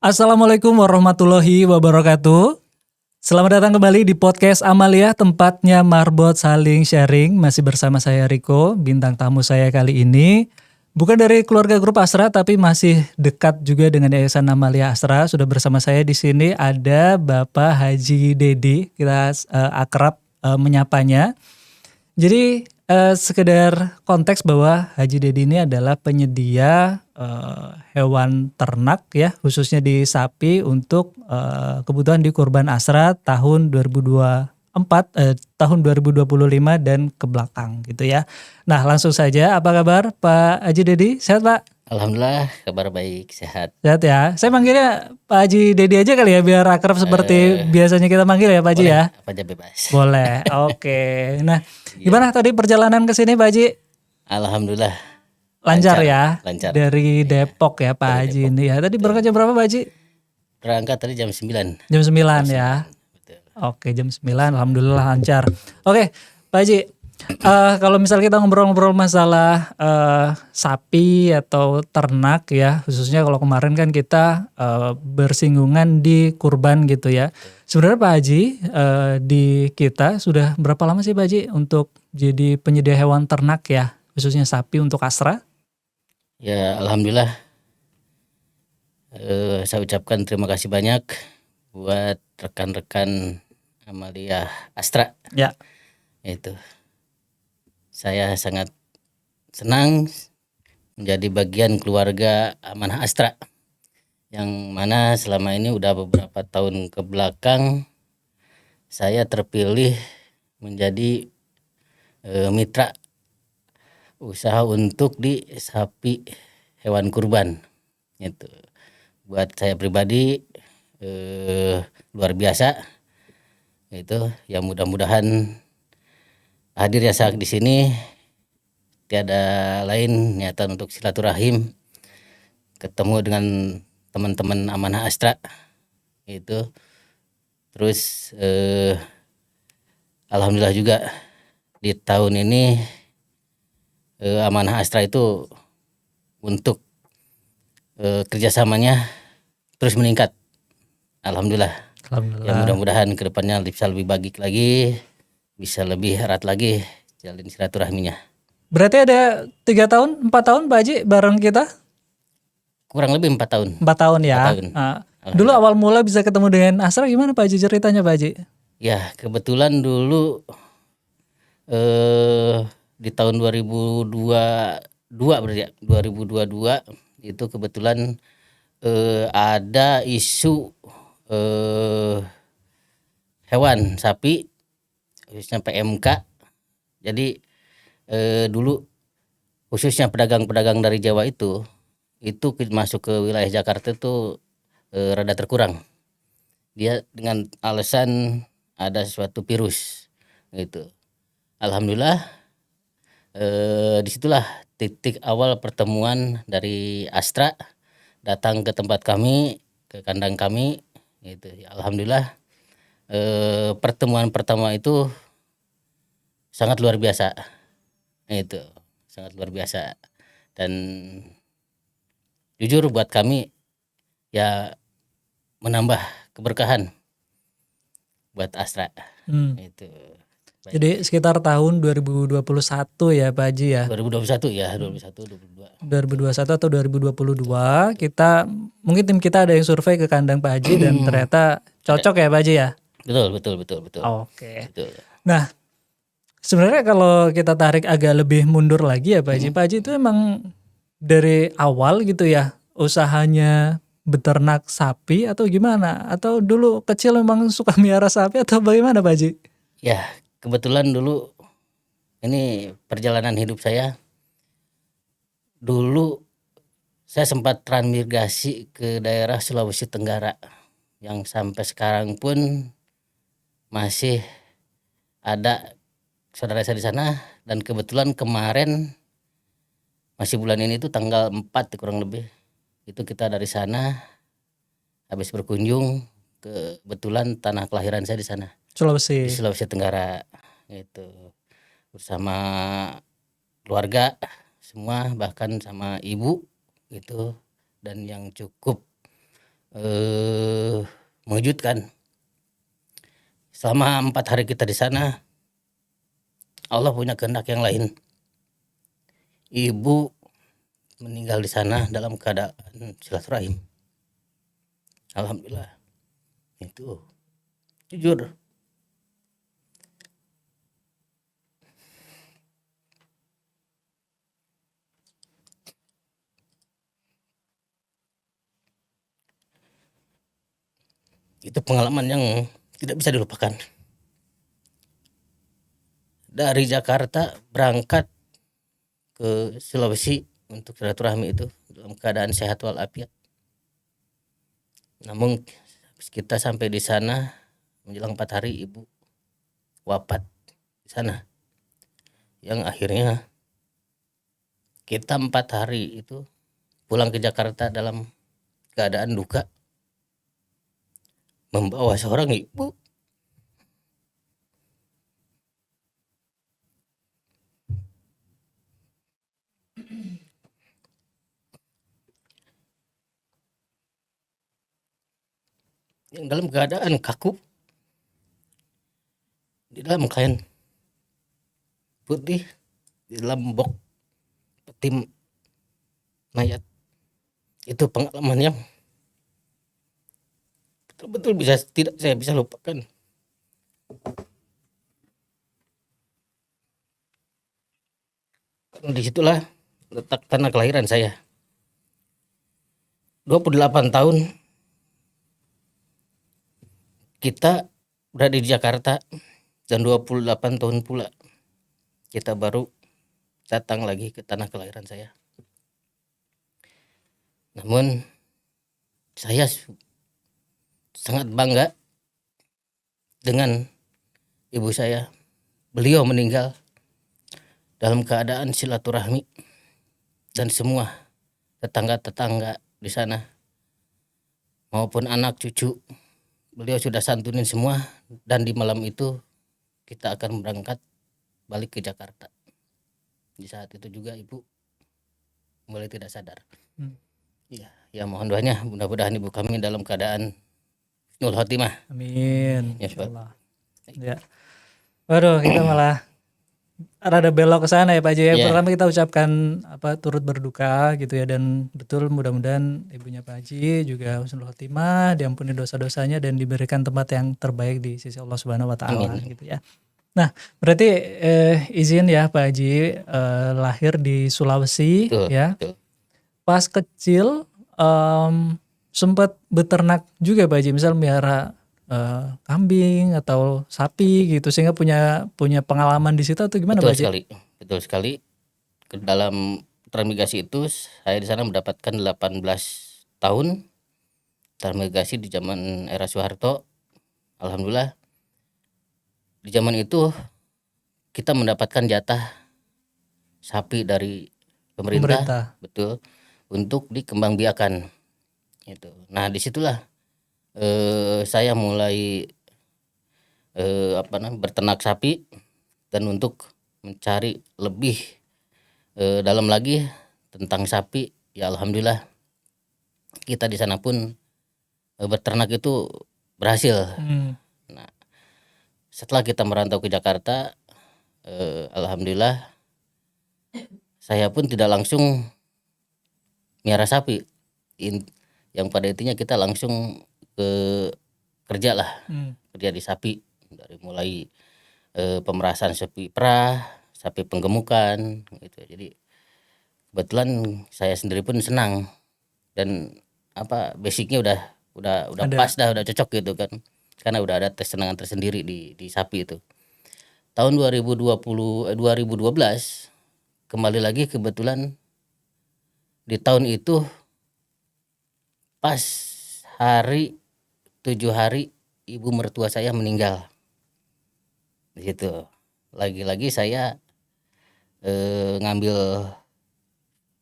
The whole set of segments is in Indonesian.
Assalamualaikum warahmatullahi wabarakatuh. Selamat datang kembali di podcast Amalia, tempatnya marbot saling sharing. Masih bersama saya Riko, bintang tamu saya kali ini bukan dari keluarga grup Astra, tapi masih dekat juga dengan Yayasan Amalia Astra. Sudah bersama saya di sini ada Bapak Haji Dedi, kita akrab menyapanya. Jadi sekedar konteks bahwa Haji Dedi ini adalah penyedia hewan ternak ya, khususnya di sapi untuk kebutuhan di Kurban Asra tahun 2024, tahun 2025 dan ke belakang gitu ya. Nah langsung saja, apa kabar Pak Haji Dedi? Sehat Pak? Alhamdulillah kabar baik, sehat. Sehat ya. Saya manggilnya Pak Haji Dedi aja kali ya, biar akrab seperti biasanya kita manggil ya Pak Haji ya. Apa aja bebas. Boleh, oke. Nah, gimana tadi perjalanan ke sini Pak Haji? Alhamdulillah Lancar ya, lancar. dari Depok ya Pak Dari Haji Depok. ini ya. Tadi berangkat jam berapa Pak Haji? Berangkat tadi jam 9. Jam 9 ya. Betul. Oke, jam 9, alhamdulillah lancar. Oke, Pak Haji, kalau misal kita ngobrol-ngobrol masalah sapi atau ternak ya, khususnya kalau kemarin kan kita bersinggungan di kurban gitu ya. Sebenarnya Pak Haji, di kita sudah berapa lama sih Pak Haji untuk jadi penyedia hewan ternak ya, khususnya sapi untuk Astra? Ya alhamdulillah, saya ucapkan terima kasih banyak buat rekan-rekan Amalia Astra. Ya. Itu saya sangat senang menjadi bagian keluarga Amanah Astra, yang mana selama ini udah beberapa tahun ke belakang saya terpilih menjadi mitra usaha untuk di sapi hewan kurban. Itu buat saya pribadi luar biasa. Itu ya, mudah-mudahan hadir ya saat di sini tiada lain niatan untuk silaturahim, ketemu dengan teman-teman Amanah Astra itu. Terus alhamdulillah juga di tahun ini Amanah Astra itu untuk kerjasamanya terus meningkat. Alhamdulillah. Ya mudah-mudahan kedepannya bisa lebih baik lagi, bisa lebih erat lagi jalin silaturahminya. Berarti ada 3 tahun, 4 tahun Pak Haji bareng kita? Kurang lebih 4 tahun. 4 tahun ya. 4 tahun. Dulu awal mula bisa ketemu dengan Astra gimana Pak Haji, ceritanya Pak Haji? Ya kebetulan dulu di tahun 2022 berarti ya, 2022 itu kebetulan ada isu hewan sapi khususnya PMK. Jadi dulu khususnya pedagang-pedagang dari Jawa itu masuk ke wilayah Jakarta itu rada terkurang. Dia dengan alasan ada suatu virus gitu. Alhamdulillah disitulah titik awal pertemuan dari Astra datang ke tempat kami, ke kandang kami gitu. Alhamdulillah pertemuan pertama itu sangat luar biasa. Itu sangat luar biasa, dan jujur buat kami ya menambah keberkahan buat Astra. Itu. Baik. Jadi sekitar tahun 2021 ya Pak Haji ya. 2021 ya, 2021 atau 2022 kita mungkin tim kita ada yang survei ke kandang Pak Haji dan ternyata cocok ya Pak Haji ya. Betul. Oke. Betul. Nah, sebenarnya kalau kita tarik agak lebih mundur lagi ya Pak Haji, Pak Haji itu emang dari awal gitu ya usahanya beternak sapi atau gimana? Atau dulu kecil memang suka miara sapi atau bagaimana Pak Haji? Ya kebetulan dulu ini perjalanan hidup saya. Dulu saya sempat transmigrasi ke daerah Sulawesi Tenggara yang sampai sekarang pun masih ada saudara saya di sana, dan kebetulan kemarin masih bulan ini tuh tanggal 4 kurang lebih itu kita dari sana habis berkunjung, kebetulan tanah kelahiran saya di sana. Di Sulawesi Tenggara itu, bersama keluarga semua, bahkan sama ibu gitu, dan yang cukup mengejutkan. Selama 4 hari kita di sana, Allah punya kehendak yang lain. Ibu meninggal di sana dalam keadaan silaturahim. Alhamdulillah. Itu jujur. Itu pengalaman yang tidak bisa dilupakan. Dari Jakarta berangkat ke Sulawesi untuk silaturahmi itu dalam keadaan sehat walafiat. Namun kita sampai di sana menjelang 4 hari ibu wafat di sana. Yang akhirnya kita 4 hari itu pulang ke Jakarta dalam keadaan duka, membawa seorang ibu yang dalam keadaan kaku di dalam kain putih, di dalam box peti mayat. Itu pengalaman yang betul-betul tidak saya bisa lupakan. Karena disitulah letak tanah kelahiran saya. 28 tahun kita berada di Jakarta, dan 28 tahun pula kita baru datang lagi ke tanah kelahiran saya. Namun saya sangat bangga dengan ibu saya. Beliau meninggal dalam keadaan silaturahmi, dan semua tetangga-tetangga di sana maupun anak cucu beliau sudah santunin semua. Dan di malam itu kita akan berangkat balik ke Jakarta. Di saat itu juga ibu mulai tidak sadar. Ya mohon doanya, mudah-mudahan ibu kami dalam keadaan husnul khotimah. Amin. Ya, Pak. Insyaallah. Ya. Waduh, kita malah rada belok ke sana ya Pak Haji. Iya. Pertama kita ucapkan turut berduka gitu ya, dan betul mudah-mudahan ibunya Pak Haji juga husnul khotimah, diampuni dosa-dosanya dan diberikan tempat yang terbaik di sisi Allah Subhanahu wa taala gitu ya. Nah, berarti izin ya Pak Haji, lahir di Sulawesi. Betul, ya. betul. Pas kecil sempat beternak juga Pak Haji, misal melihara kambing atau sapi gitu, sehingga punya pengalaman di situ atau gimana Pak Haji? Betul sekali. Ke dalam transmigrasi itu saya di sana mendapatkan 18 tahun transmigrasi di zaman era Soeharto. Alhamdulillah di zaman itu kita mendapatkan jatah sapi dari pemerintah. Betul, untuk dikembangbiakan itu. Nah disitulah saya mulai berternak sapi, dan untuk mencari lebih dalam lagi tentang sapi, ya alhamdulillah kita di sana pun berternak itu berhasil. Nah setelah kita merantau ke Jakarta, alhamdulillah saya pun tidak langsung miara sapi. Yang pada intinya kita langsung ke kerja lah, kerja di sapi, dari mulai pemerasan sapi perah, sapi penggemukan gitu. Jadi kebetulan saya sendiri pun senang, dan basicnya udah Ada. pas dah, udah cocok gitu kan, karena udah ada kesenangan tersendiri di sapi itu. Tahun 2012 kembali lagi, kebetulan di tahun itu pas 7 hari ibu mertua saya meninggal. Di situ lagi-lagi saya ngambil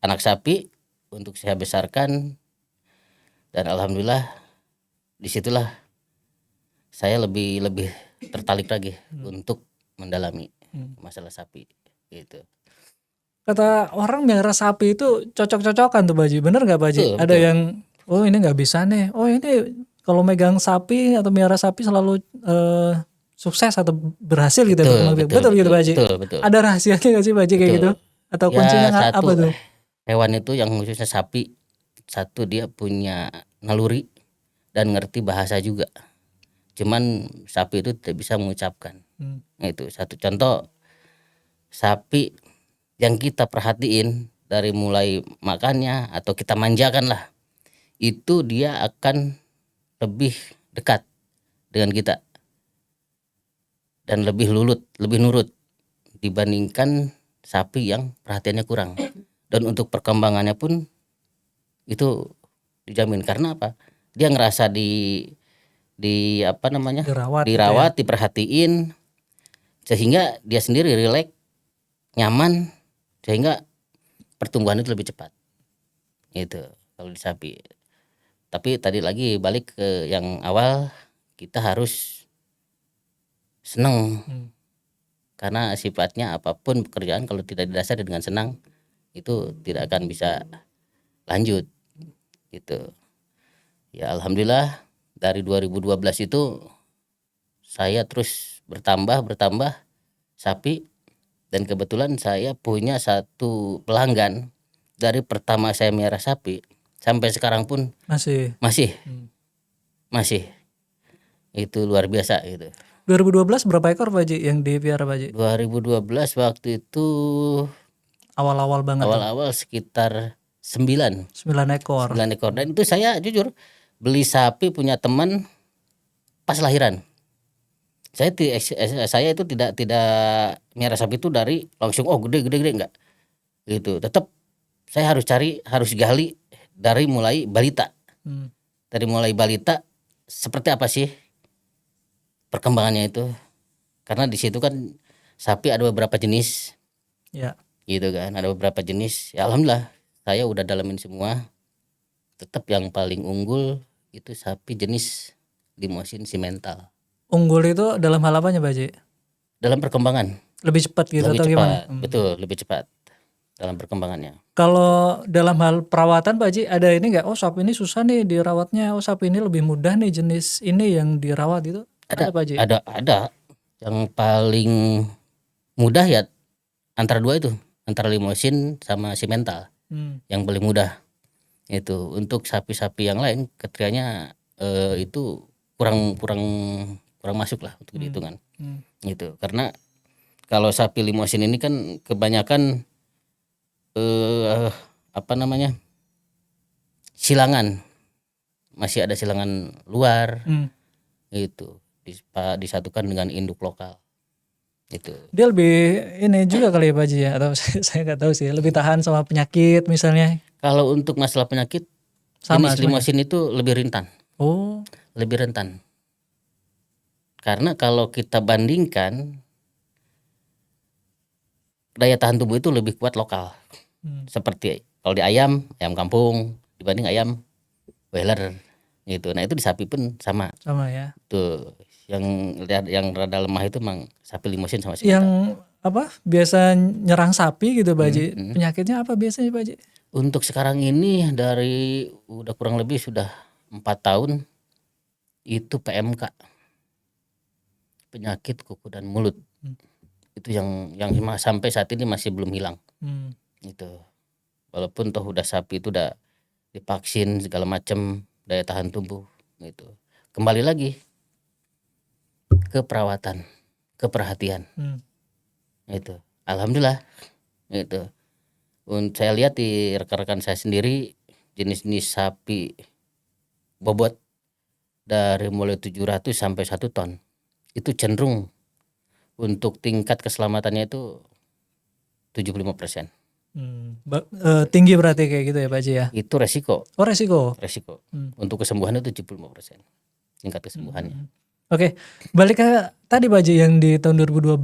anak sapi untuk saya besarkan, dan alhamdulillah disitulah saya lebih tertarik lagi untuk mendalami masalah sapi gitu. Kata orang melihara sapi itu cocok-cocokan tuh Pak Haji, bener nggak Pak Haji? Betul, Ada betul. yang Oh ini nggak bisa nih. Oh ini kalau megang sapi atau miara sapi selalu sukses atau berhasil gitu ya Betul, berkembang biak. betul, Betul gitu betul, Pak Haji. betul, betul, Ada rahasianya nggak sih Pak Haji kayak betul. gitu? Atau kuncinya Ya apa satu tuh? hewan itu yang khususnya sapi, satu dia punya naluri dan ngerti bahasa juga. Cuman sapi itu tidak bisa mengucapkan. Hmm. Nah, itu satu contoh sapi yang kita perhatiin dari mulai makannya atau kita manjakan lah, itu dia akan lebih dekat dengan kita dan lebih lebih nurut dibandingkan sapi yang perhatiannya kurang. Dan untuk perkembangannya pun itu dijamin karena apa? Dia ngerasa di apa namanya? Dirawat gitu ya. Dirawat, diperhatiin sehingga dia sendiri rileks, nyaman sehingga pertumbuhan itu lebih cepat. Itu kalau di sapi. Tapi tadi lagi balik ke yang awal, kita harus senang karena sifatnya apapun pekerjaan kalau tidak didasari dengan senang itu tidak akan bisa lanjut gitu. Ya alhamdulillah dari 2012 itu saya terus bertambah sapi dan kebetulan saya punya satu pelanggan dari pertama saya miara sapi sampai sekarang pun Masih. masih itu luar biasa gitu. 2012 berapa ekor Pak Haji yang dipiara Pak Haji? 2012 waktu itu Awal-awal banget tuh. awal-awal sekitar 9 9 ekor. ekor dan itu saya jujur beli sapi punya teman pas lahiran. Saya itu tidak miara sapi itu dari langsung gede enggak gitu. Tetap saya harus gali dari mulai balita. Dari mulai balita seperti apa sih perkembangannya itu? Karena di situ kan sapi ada beberapa jenis. Ya. Gitu kan, ada beberapa jenis. Ya alhamdulillah saya udah dalamin semua. Tetap yang paling unggul itu sapi jenis Limousin Simmental. Unggul itu dalam hal apanya Pak Haji? Dalam perkembangan. Lebih cepat gitu Lebih atau cepat, gimana? betul, lebih cepat dalam perkembangannya. Kalau dalam hal perawatan Pak Haji ada ini nggak? Oh sapi ini susah nih dirawatnya. Oh sapi ini lebih mudah nih jenis ini yang dirawat itu. Ada Pak Haji? Ada. Yang paling mudah ya antara dua itu, antara Limousin sama Simmental. Yang paling mudah itu. Untuk sapi-sapi yang lain ketrianya itu kurang masuk lah untuk dihitungan. Gitu. Karena kalau sapi Limousin ini kan kebanyakan apa namanya? Silangan. Masih ada silangan luar. Itu disatukan dengan induk lokal. Itu. Dia lebih ini juga kali ya Pak Haji ya, atau saya nggak tahu sih, lebih tahan sama penyakit misalnya. Kalau untuk masalah penyakit Sama jenis Limousin itu lebih rentan. Oh. Lebih rentan. Karena kalau kita bandingkan daya tahan tubuh itu lebih kuat lokal. Seperti kalau di ayam kampung dibanding ayam broiler gitu. Nah itu di sapi pun sama. Sama ya. Tuh yang rada lemah itu memang sapi Limousin sama Simmental. Yang apa biasa nyerang sapi gitu Pak Haji. Penyakitnya apa biasanya Pak Haji? Untuk sekarang ini dari udah kurang lebih sudah 4 tahun itu PMK, penyakit kuku dan mulut. Itu yang sampai saat ini masih belum hilang. Itu walaupun toh udah sapi itu udah divaksin segala macam daya tahan tubuh gitu. Kembali lagi ke perawatan, ke perhatian. Itu alhamdulillah itu. Saya lihat di rekan-rekan saya sendiri jenis-jenis sapi bobot dari mulai 700 sampai 1 ton itu cenderung untuk tingkat keselamatannya itu 75%. Tinggi berarti kayak gitu ya Pak Haji ya? Itu resiko. Oh resiko. Untuk kesembuhan itu 75% tingkat kesembuhannya. Oke, balik ke tadi Pak Haji yang di tahun 2012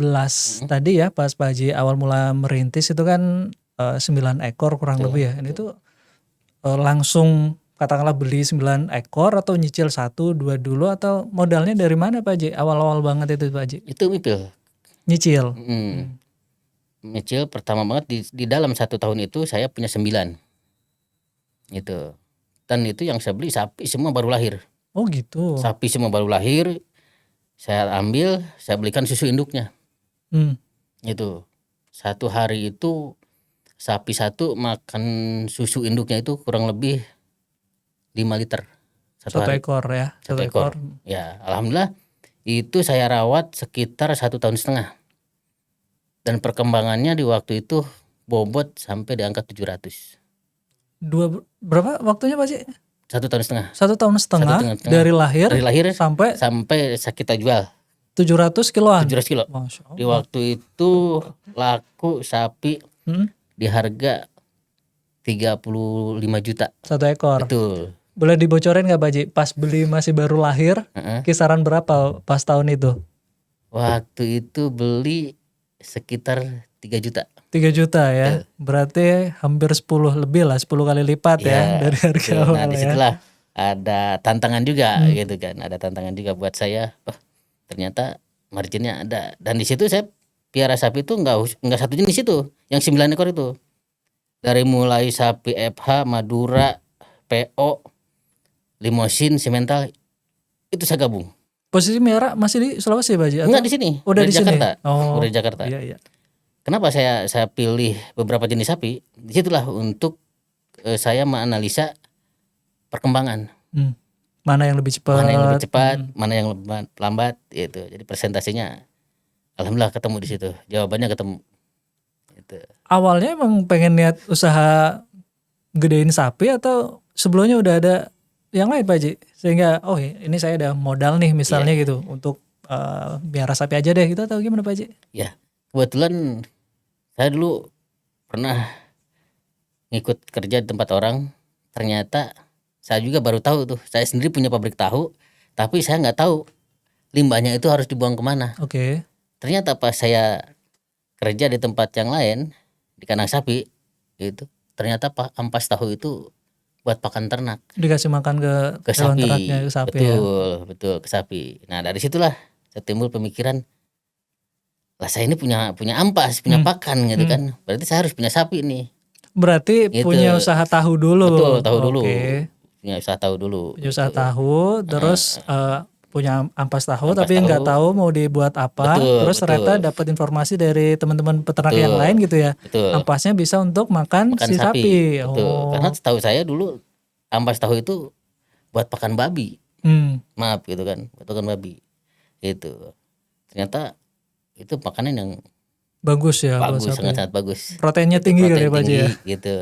tadi ya, pas Pak Haji awal mula merintis itu kan 9 ekor kurang lebih ya. Ini tuh langsung katakanlah beli 9 ekor atau nyicil 1, 2 dulu atau modalnya dari mana Pak Haji? Awal-awal banget itu Pak Haji? Itu mipil. Nyicil. Nyicil pertama banget di dalam 1 tahun itu saya punya 9. Itu. Dan itu yang saya beli sapi semua baru lahir. Oh gitu. Sapi semua baru lahir, saya ambil, saya belikan susu induknya. Hmm. Itu 1 hari itu sapi satu makan susu induknya itu kurang lebih 5 liter 1 Satu hari. ekor ya. 1 ekor. Ya, alhamdulillah itu saya rawat sekitar 1,5 tahun. Dan perkembangannya di waktu itu bobot sampai di angka 700. Berapa waktunya Pak Haji? 1,5 tahun. 1,5 tahun 1,5 tahun. dari lahir Dari lahir sampai sampai kita jual 700 kiloan. 700 kilo. Masya Di Allah. waktu itu laku sapi Hmm? di harga 35 juta. 1 ekor. Betul. Boleh dibocorin nggak Pak Haji? Pas beli masih baru lahir, Heeh. kisaran berapa pas tahun itu? Waktu itu beli sekitar 3 juta. 3 juta ya. Berarti hampir 10 lebih lah, 10 kali lipat ya Ya, dari harga betul. Nah, awal ya. disitulah ada tantangan juga gitu kan. Ada tantangan juga buat saya. Wah, ternyata marginnya ada. Dan di situ saya piara sapi itu enggak satu jenis itu, yang 9 ekor itu. Dari mulai sapi FH, Madura, PO, Limosin, Simental itu saya gabung. Posisi merah masih di Sulawesi Pak Haji? Enggak di sini. Udah di sini? Jakarta. Oh, Udah di Jakarta. iya iya. Kenapa saya pilih beberapa jenis sapi? Disitulah untuk saya menganalisa perkembangan. Mana yang lebih cepat? Mana yang lebih cepat, mana yang lambat, gitu. Jadi presentasinya, alhamdulillah ketemu di situ. Jawabannya ketemu. Gitu. Awalnya emang pengen niat usaha gedein sapi atau sebelumnya udah ada yang lain Pak Haji? Sehingga ini saya ada modal nih misalnya gitu untuk biara sapi aja deh gitu atau gimana Pak Haji? Ya, kebetulan saya dulu pernah ngikut kerja di tempat orang. Ternyata saya juga baru tahu tuh, saya sendiri punya pabrik tahu, tapi saya nggak tahu limbahnya itu harus dibuang kemana. Oke. Ternyata pas saya kerja di tempat yang lain, di kandang sapi, itu ternyata ampas tahu itu buat pakan ternak. Dikasih makan ke hewan Sapi. ternaknya, ke sapi Betul, ya. betul, ke sapi. Nah, dari situlah saya timbul pemikiran, lah saya ini punya ampas, punya pakan gitu kan. Berarti saya harus punya sapi nih. Berarti Gitu. punya usaha tahu dulu. Betul, tahu dulu. Oke. Punya usaha tahu dulu. Punya usaha gitu. tahu, terus punya ampas tahu Ampas tapi nggak tahu. tahu mau dibuat apa. Betul, Terus ternyata betul. dapat informasi dari teman-teman peternak yang lain gitu ya. Betul. Ampasnya bisa untuk makan si sapi. Betul. Oh. Karena setahu saya dulu ampas tahu itu buat pakan babi. Maaf gitu kan, buat pakan babi. Gitu. Ternyata itu makanan yang Bagus ya buat bagus, sapi. sangat-sangat bagus. Proteinnya tinggi kali ya Pak Haji ya. Gitu.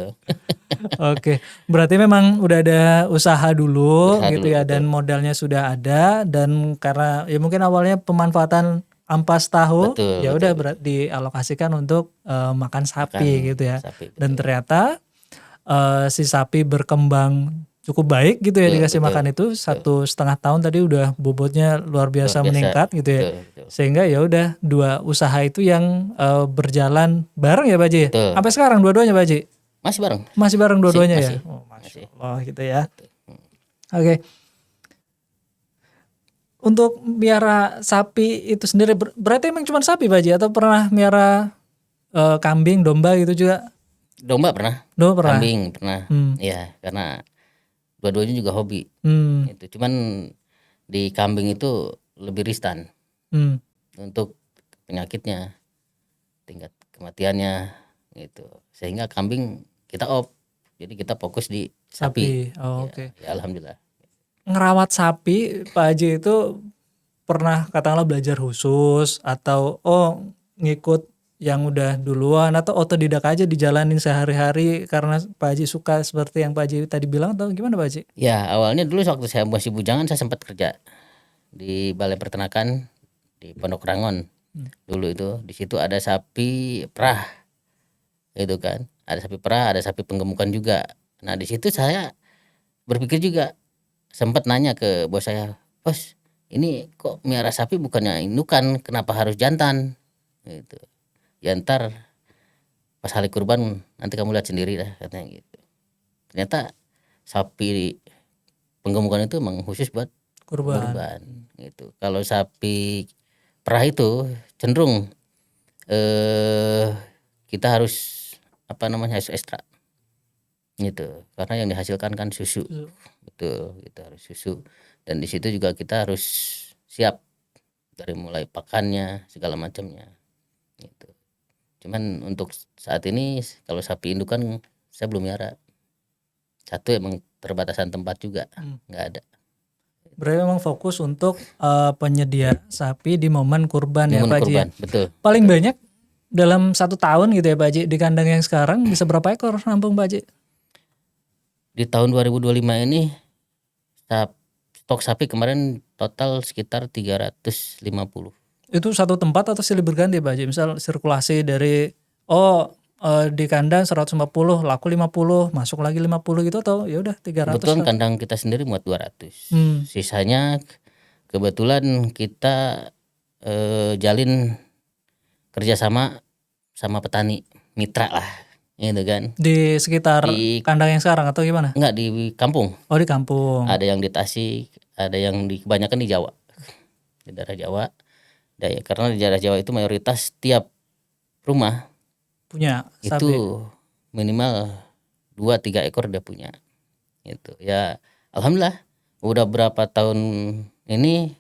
Oke, berarti memang udah ada usaha dulu Usaha gitu dulu, ya betul. dan modalnya sudah ada dan karena ya mungkin awalnya pemanfaatan ampas tahu Betul, ya udah dialokasikan untuk makan sapi gitu ya. Sapi, betul. Dan ternyata si sapi berkembang cukup baik gitu ya, dikasih makan itu 1,5 tahun tadi udah bobotnya luar biasa meningkat gitu ya. Betul. Sehingga ya udah 2 usaha itu yang berjalan bareng ya Pak Haji. Betul. Sampai sekarang dua-duanya Pak Haji. Masih bareng. Masih bareng dua-duanya Masih. ya? Oh, Masya Allah gitu ya. Oke. Untuk miara sapi itu sendiri berarti emang cuma sapi Pak Haji atau pernah miara kambing, domba gitu juga? Domba pernah. Domba pernah? Kambing pernah. Ya, karena dua-duanya juga hobi. Itu cuman di kambing itu lebih ristan untuk penyakitnya, tingkat kematiannya gitu. Sehingga kambing kita jadi kita fokus di sapi. Oh, oke. Ya, alhamdulillah. Ngerawat sapi Pak Haji itu pernah katakanlah belajar khusus atau ngikut yang udah duluan atau otodidak aja dijalanin sehari-hari karena Pak Haji suka seperti yang Pak Haji tadi bilang atau gimana Pak Haji? Ya, awalnya dulu waktu saya masih bujangan saya sempat kerja di Balai Peternakan di Pondok Rangon. Dulu itu di situ ada sapi perah. Itu kan. Ada sapi perah, ada sapi penggemukan juga. Nah, di situ saya berpikir juga, sempat nanya ke bos saya, "Bos, ini kok miara sapi bukannya indukan, kenapa harus jantan?" Gitu. Ya ntar pas hari kurban nanti kamu lihat sendiri lah katanya gitu. Ternyata sapi penggemukan itu memang khusus buat kurban gitu. Kalau sapi perah itu cenderung kita harus harus ekstra gitu. Karena yang dihasilkan kan susu. Betul, kita harus susu. Dan di situ juga kita harus siap dari mulai pakannya segala macamnya gitu. Cuman untuk saat ini kalau sapi indukan saya belum miara. Satu emang terbatasan tempat juga nggak ada. Berarti memang fokus untuk penyedia sapi di momen kurban ya Momen Pak Haji ya. kurban, betul. Paling banyak dalam 1 tahun gitu ya Pak Haji, di kandang yang sekarang bisa berapa ekor nampung Pak Haji? Di tahun 2025 ini stok sapi kemarin total sekitar 350. Itu satu tempat atau silih berganti Pak Haji? Misal sirkulasi dari di kandang 150 laku 50 masuk lagi 50 gitu, atau ya udah 300 Kebetulan lah. kandang kita sendiri muat 200. Hmm. Sisanya kebetulan kita jalin kerjasama sama petani mitra lah gitu kan. Di sekitar Di kandang yang sekarang atau gimana? enggak di kampung. Oh, di kampung. Ada yang di Tasik, ada yang kebanyakan di Jawa. Di daerah Jawa. Karena di daerah Jawa itu mayoritas tiap rumah Punya itu sapi. minimal 2-3 ekor dia punya. Gitu. Ya alhamdulillah udah berapa tahun ini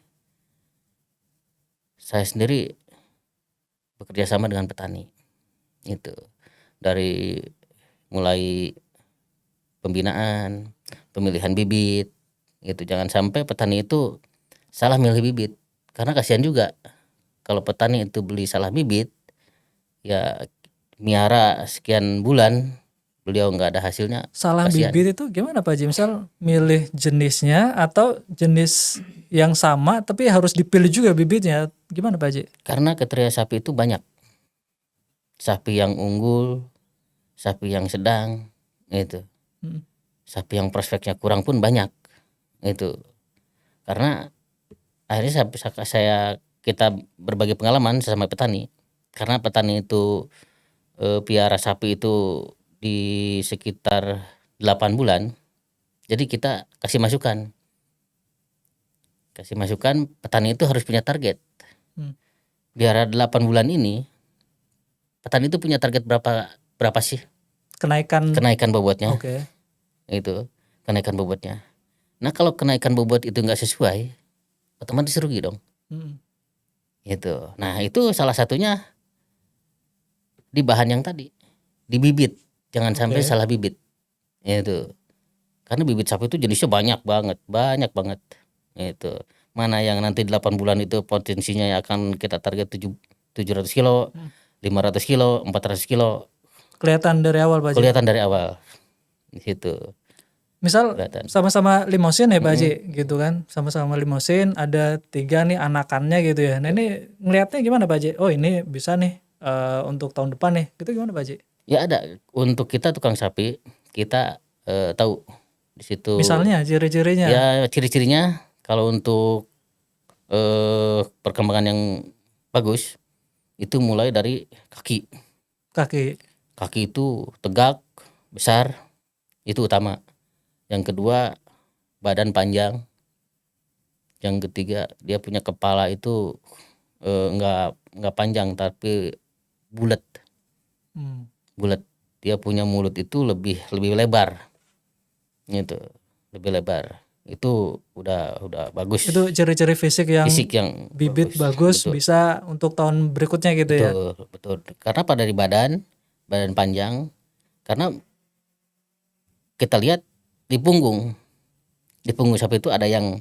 saya sendiri bekerja sama dengan petani. Itu dari mulai pembinaan, pemilihan bibit gitu. Jangan sampai petani itu salah milih bibit, karena kasihan juga kalau petani itu beli salah bibit, ya miara sekian bulan beliau nggak ada hasilnya. Salah Kasihan. bibit itu gimana Pak Haji? Misal milih jenisnya atau jenis yang sama tapi harus dipilih juga bibitnya, gimana Pak Haji? Karena kriteria sapi itu banyak, sapi yang unggul, sapi yang sedang itu, sapi yang prospeknya kurang pun banyak itu. Karena akhirnya kita berbagi pengalaman sesama petani, karena petani itu piara sapi itu di sekitar 8 bulan. Jadi kita kasih masukan petani itu harus punya target. Biara 8 bulan ini petani itu punya target berapa sih kenaikan bobotnya. Oke. Itu kenaikan bobotnya. Nah kalau kenaikan bobot itu nggak sesuai, otomatis rugi dong. Gitu. Nah itu salah satunya di bahan yang tadi, di bibit. Jangan sampai salah bibit. Itu. Karena bibit sapi itu jenisnya banyak banget. Itu. Mana yang nanti 8 bulan itu potensinya akan kita target 700 kilo, 500 kilo, 400 kilo. Kelihatan dari awal Pak Haji? Kelihatan dari awal. Di situ. Misal Kelihatan. sama-sama limosin ya Pak Haji gitu kan, sama-sama limosin, ada 3 nih anakannya gitu ya. Nah ini ngelihatnya gimana Pak Haji? Oh ini bisa nih untuk tahun depan nih, gitu gimana Pak Haji? Ya ada, untuk kita tukang sapi kita tahu di situ. Misalnya ciri-cirinya? Ya ciri-cirinya kalau untuk perkembangan yang bagus itu mulai dari kaki. Kaki itu tegak, besar, itu utama. Yang kedua badan panjang. Yang ketiga dia punya kepala itu enggak panjang tapi bulat. Bulat. Dia punya mulut itu lebih lebar. Gitu. Lebih lebar. Itu udah bagus. Itu ciri-ciri fisik yang bibit bagus betul. Bisa untuk tahun berikutnya gitu ya. Betul. Karena pada dari badan panjang. Karena kita lihat di punggung sapi itu ada yang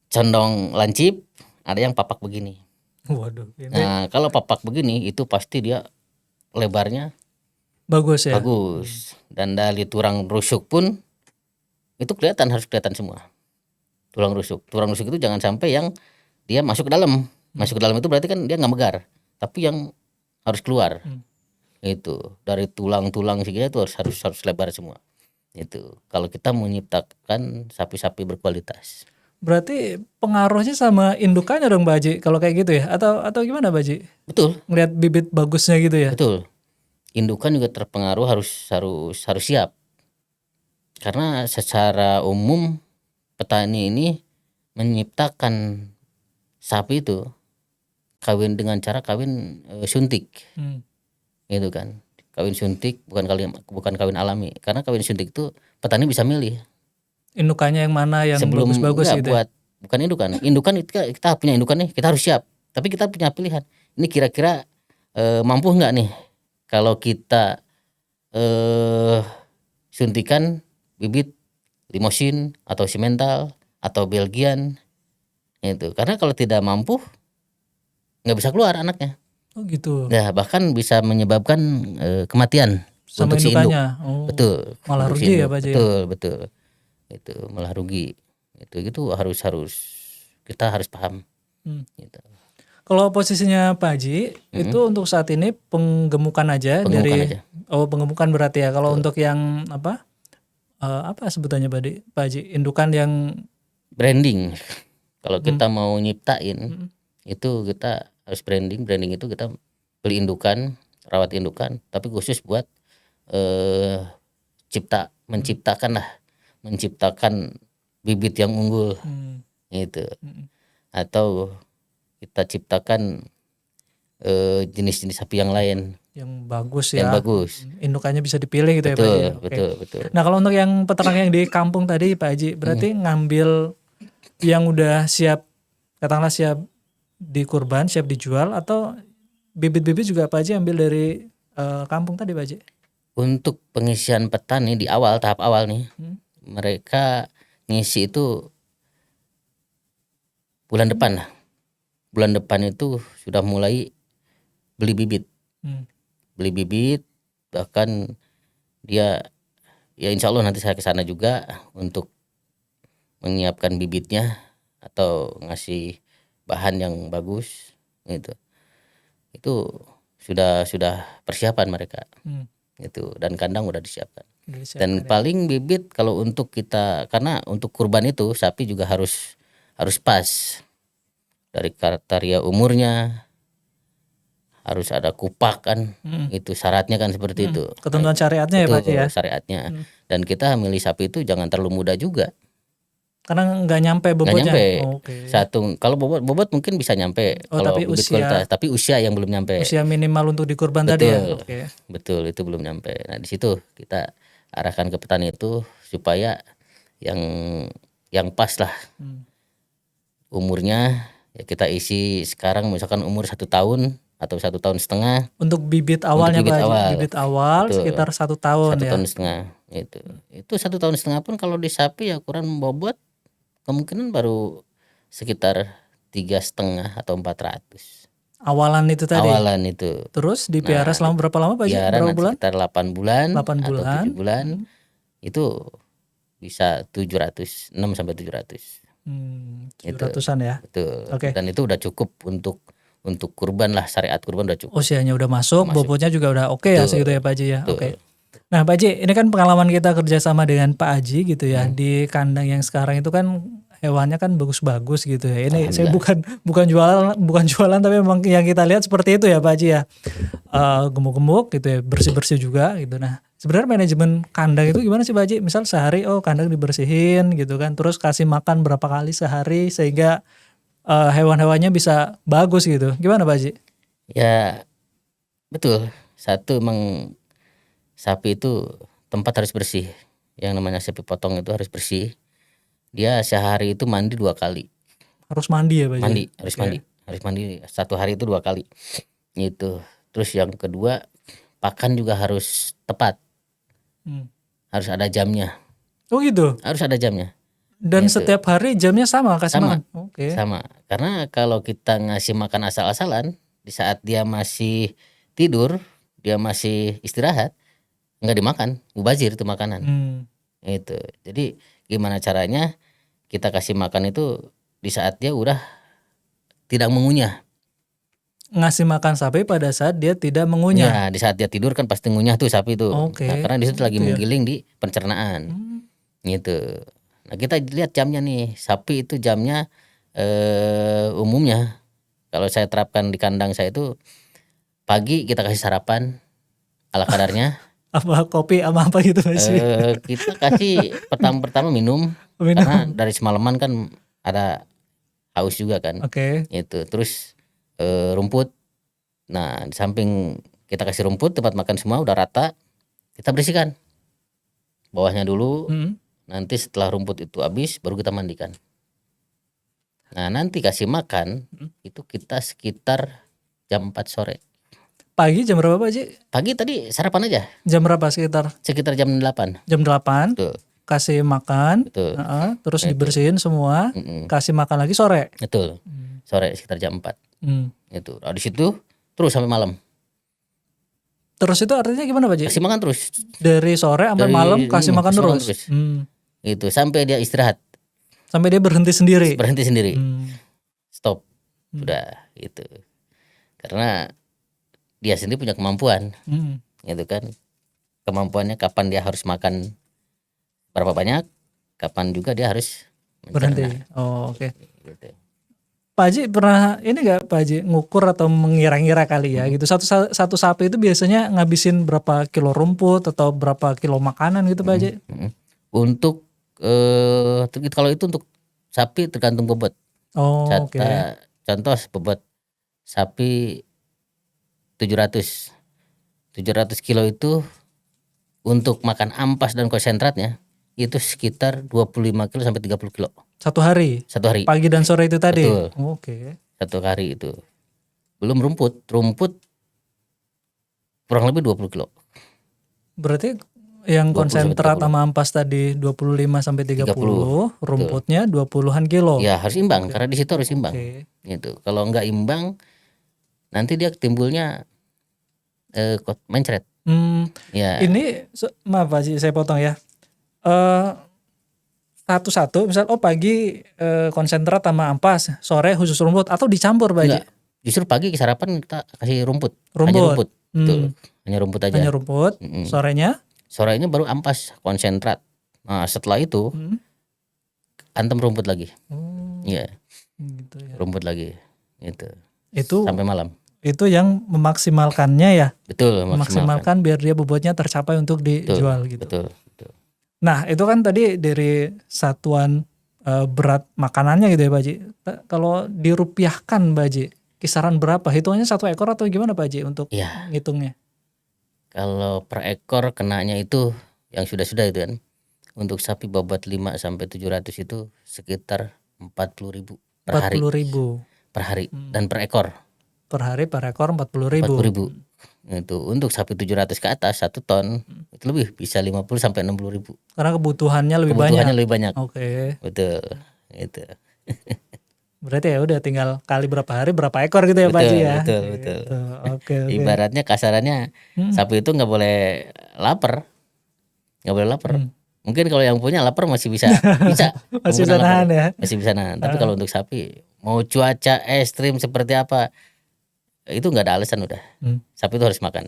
condong lancip, ada yang papak begini. Waduh. Nah kalau papak begini itu pasti dia lebarnya bagus ya. Bagus. Dan dari tulang rusuk pun itu harus kelihatan semua. Tulang rusuk itu jangan sampai yang dia masuk ke dalam. Masuk ke dalam itu berarti kan dia nggak megar, tapi yang harus keluar. Itu dari tulang segini itu harus lebar semua. Itu kalau kita menciptakan sapi-sapi berkualitas. Berarti pengaruhnya sama indukannya dong Pak Haji kalau kayak gitu ya, atau gimana Pak Haji? Betul. Ngelihat bibit bagusnya gitu ya. Betul. Indukan juga terpengaruh, harus siap. Karena secara umum petani ini menciptakan sapi itu kawin dengan cara kawin suntik. Gitu kan. kawin suntik, bukan kawin alami. Karena kawin suntik itu petani bisa milih Indukannya yang mana yang sebelum bagus-bagus enggak gitu. buat bukan indukan. Indukan itu kita punya indukan nih, kita harus siap. Tapi kita punya pilihan. Ini kira-kira mampu nggak nih kalau kita suntikan bibit limosin atau simental atau Belgian itu. Karena kalau tidak mampu nggak bisa keluar anaknya. Oh gitu. Nah, bahkan bisa menyebabkan kematian Sama untuk si induk. indukannya. Oh. Betul. Malah untuk si rugi ya induk. Pak Haji ya? Betul. Itu malah rugi. Itu harus kita harus paham. Gitu. Kalau posisinya Pak Haji itu untuk saat ini penggemukan aja Penggemukan dari aja. penggemukan berarti ya. Kalau untuk yang apa sebutannya Pak Haji, indukan yang Branding. Kalau kita mau nyiptain itu kita harus branding itu kita beli indukan, rawat indukan, tapi khusus buat menciptakan bibit yang unggul itu. Atau kita ciptakan jenis-jenis sapi yang lain yang bagus ya. yang bagus. Indukannya bisa dipilih gitu ya Pak Haji. Betul. Nah kalau untuk yang peternak yang di kampung tadi Pak Haji, berarti ngambil yang udah siap, katakanlah siap dikurban, siap dijual, atau bibit-bibit juga Pak Haji ambil dari kampung tadi Pak Haji? Untuk pengisian petani di awal, tahap awal nih, mereka ngisi itu bulan depan lah. Bulan depan itu sudah mulai beli bibit. Beli bibit, bahkan dia ya insya Allah nanti saya ke sana juga untuk menyiapkan bibitnya atau ngasih bahan yang bagus gitu. Itu sudah persiapan mereka. Itu dan kandang udah disiapkan. Dan paling bibit kalau untuk kita, karena untuk kurban itu sapi juga harus pas dari kriteria umurnya, harus ada kupak kan, itu syaratnya kan seperti itu. Ketentuan syariatnya ya Pak Haji ya. Syariatnya. Dan kita milih sapi itu jangan terlalu muda juga. Karena nggak nyampe bobotnya. Nggak nyampe. Oke. Satu kalau bobot mungkin bisa nyampe kalau tapi bibit usia- kualitas, tapi usia yang belum nyampe. Usia minimal untuk dikurban tadi ya. Betul. Oke. Betul, itu belum nyampe. Nah, di situ kita arahkan ke petani itu supaya yang pas lah umurnya. Ya kita isi sekarang misalkan umur 1 tahun atau 1 tahun setengah. Untuk bibit awalnya bibit Pak Haji, awal. bibit awal Betul. sekitar 1 tahun 1 ya. tahun setengah itu 1 tahun setengah pun kalau di sapi ya ukuran bobot kemungkinan baru sekitar 3,5 atau 400 Awalan itu tadi. awalan itu. Terus dipelihara selama berapa lama Pak Haji? Piara Berapa nanti bulan? sekitar 8 bulan 8 atau bulan. 7 bulan itu bisa 700, 6 sampai 700. 700-an ya. Betul. Oke. Dan itu udah cukup untuk kurban lah, syariat kurban udah cukup. Usianya udah masuk, bobotnya juga udah oke ya segitu ya Pak Haji ya. Oke. Nah Pak Haji, ini kan pengalaman kita kerjasama dengan Pak Haji gitu ya, di kandang yang sekarang itu kan hewannya kan bagus-bagus gitu ya. Ini saya bukan jualan tapi memang yang kita lihat seperti itu ya Pak Haji ya. Gemuk-gemuk gitu ya, bersih-bersih juga gitu. Nah sebenarnya manajemen kandang itu gimana sih Pak Haji? Misal sehari kandang dibersihin gitu kan, terus kasih makan berapa kali sehari sehingga hewan-hewannya bisa bagus gitu. Gimana Pak Haji? Ya betul. Satu emang sapi itu tempat harus bersih. Yang namanya sapi potong itu harus bersih. Dia sehari itu mandi 2 kali. Harus mandi ya Pak Haji? Harus mandi 1 hari itu 2 kali. Itu. Terus yang kedua, pakan juga harus tepat. Harus ada jamnya. Oh gitu. Harus ada jamnya. Dan setiap hari jamnya sama kasih makan. Oke. Sama. Karena kalau kita ngasih makan asal-asalan, di saat dia masih tidur, dia masih istirahat, nggak dimakan, mubazir itu makanan. Itu. Jadi gimana caranya kita kasih makan itu di saat dia udah tidak mengunyah. Ngasih makan sapi pada saat dia tidak mengunyah. Ya, di saat dia tidur kan pasti ngunyah tuh sapi itu. Oke. Nah, karena di situ lagi menggiling di pencernaan. Gitu. Nah, kita lihat jamnya nih. Sapi itu jamnya umumnya kalau saya terapkan di kandang saya itu pagi kita kasih sarapan ala kadarnya. Apa kopi sama apa gitu Mas? Kita kasih pertama minum. Karena dari semalaman kan ada haus juga kan. Oke. Itu terus rumput. Nah di samping Kita kasih rumput, tempat makan semua udah rata, kita bersihkan bawahnya dulu. Nanti setelah rumput itu habis baru kita mandikan. Nah nanti kasih makan itu kita sekitar jam 4 sore. Pagi jam berapa Pak Haji? Pagi tadi sarapan aja Jam berapa sekitar? sekitar jam 8. Jam 8. Betul. Kasih makan, Betul. terus Itu. dibersihin semua, kasih makan lagi sore. Betul. Sore sekitar jam 4. Itu. Nah, di situ terus sampai malam. Terus itu artinya gimana Pak Haji? Kasih makan terus. Dari sore sampai Dari- malam kasih makan kasih makan terus. terus. Itu sampai dia istirahat, Sampai dia berhenti sendiri. berhenti sendiri. Stop. Hmm. Sudah gitu. Karena dia sendiri punya kemampuan, gitu kan. Kemampuannya kapan dia harus makan berapa banyak, kapan juga dia harus Berhenti. mencerna. Oh, oke. Gitu. Pak Haji pernah ini gak Pak Haji ngukur atau mengira-ngira kali ya gitu. Satu sapi itu biasanya ngabisin berapa kilo rumput atau berapa kilo makanan gitu Pak Haji? Untuk kalau itu untuk sapi tergantung bobot. Oh, oke. Contoh bobot sapi 700 kilo itu untuk makan ampas dan konsentratnya itu sekitar 25 kilo sampai 30 kilo Satu hari. satu hari. Pagi dan sore itu tadi. Betul. Oke. Satu hari itu. Belum rumput kurang lebih 20 kilo. Berarti yang 20 sampai konsentrat 30. sama ampas tadi 25 sampai 30, 30, rumputnya 20-an kilo. Ya harus imbang karena di situ harus imbang. Oke. Gitu. Kalau nggak imbang nanti dia timbulnya mencret. Ya. Ini maaf Pak Haji saya potong ya. Satu-satu misal pagi konsentrat sama ampas, sore khusus rumput atau dicampur Pak Haji? Enggak. Justru pagi sarapan kita kasih rumput. Hanya Rumput. rumput. Betul. Hanya rumput aja. Hanya rumput. Sorenya? Sorenya baru ampas konsentrat. Nah, setelah itu antem rumput lagi. Iya. Gitu ya. Rumput lagi. Gitu. Itu Sampai malam. Itu yang memaksimalkannya ya. Betul, Memaksimalkan biar dia bobotnya tercapai untuk dijual gitu. Betul. Nah, itu kan tadi dari satuan berat makanannya gitu ya Pak Haji. Kalau dirupiahkan Pak Haji, kisaran berapa? Hitungannya satu ekor atau gimana Pak Haji untuk Iya. ngitungnya? Kalau per ekor kenanya itu yang sudah-sudah itu kan. Untuk sapi bobot 5 sampai 700 itu sekitar 40.000 per hari. 40.000 Per hari dan per ekor. per hari per ekor 40.000. 40.000. Itu untuk sapi 700 ke atas 1 ton itu lebih bisa 50 sampai 60.000. Karena kebutuhannya lebih Kebutuhannya banyak. lebih banyak. Oke. Betul. Itu. Berarti ya udah tinggal kali berapa hari berapa ekor gitu ya Pak Haji ya. Betul. Gitu. Oke. Ibaratnya kasarannya sapi itu nggak boleh lapar. Nggak boleh lapar. Mungkin kalau yang punya lapar masih bisa. Masih bisa nahan ya. Masih bisa nahan. Tapi kalau untuk sapi mau cuaca ekstrim seperti apa itu nggak ada alasan udah. Sapi itu harus makan.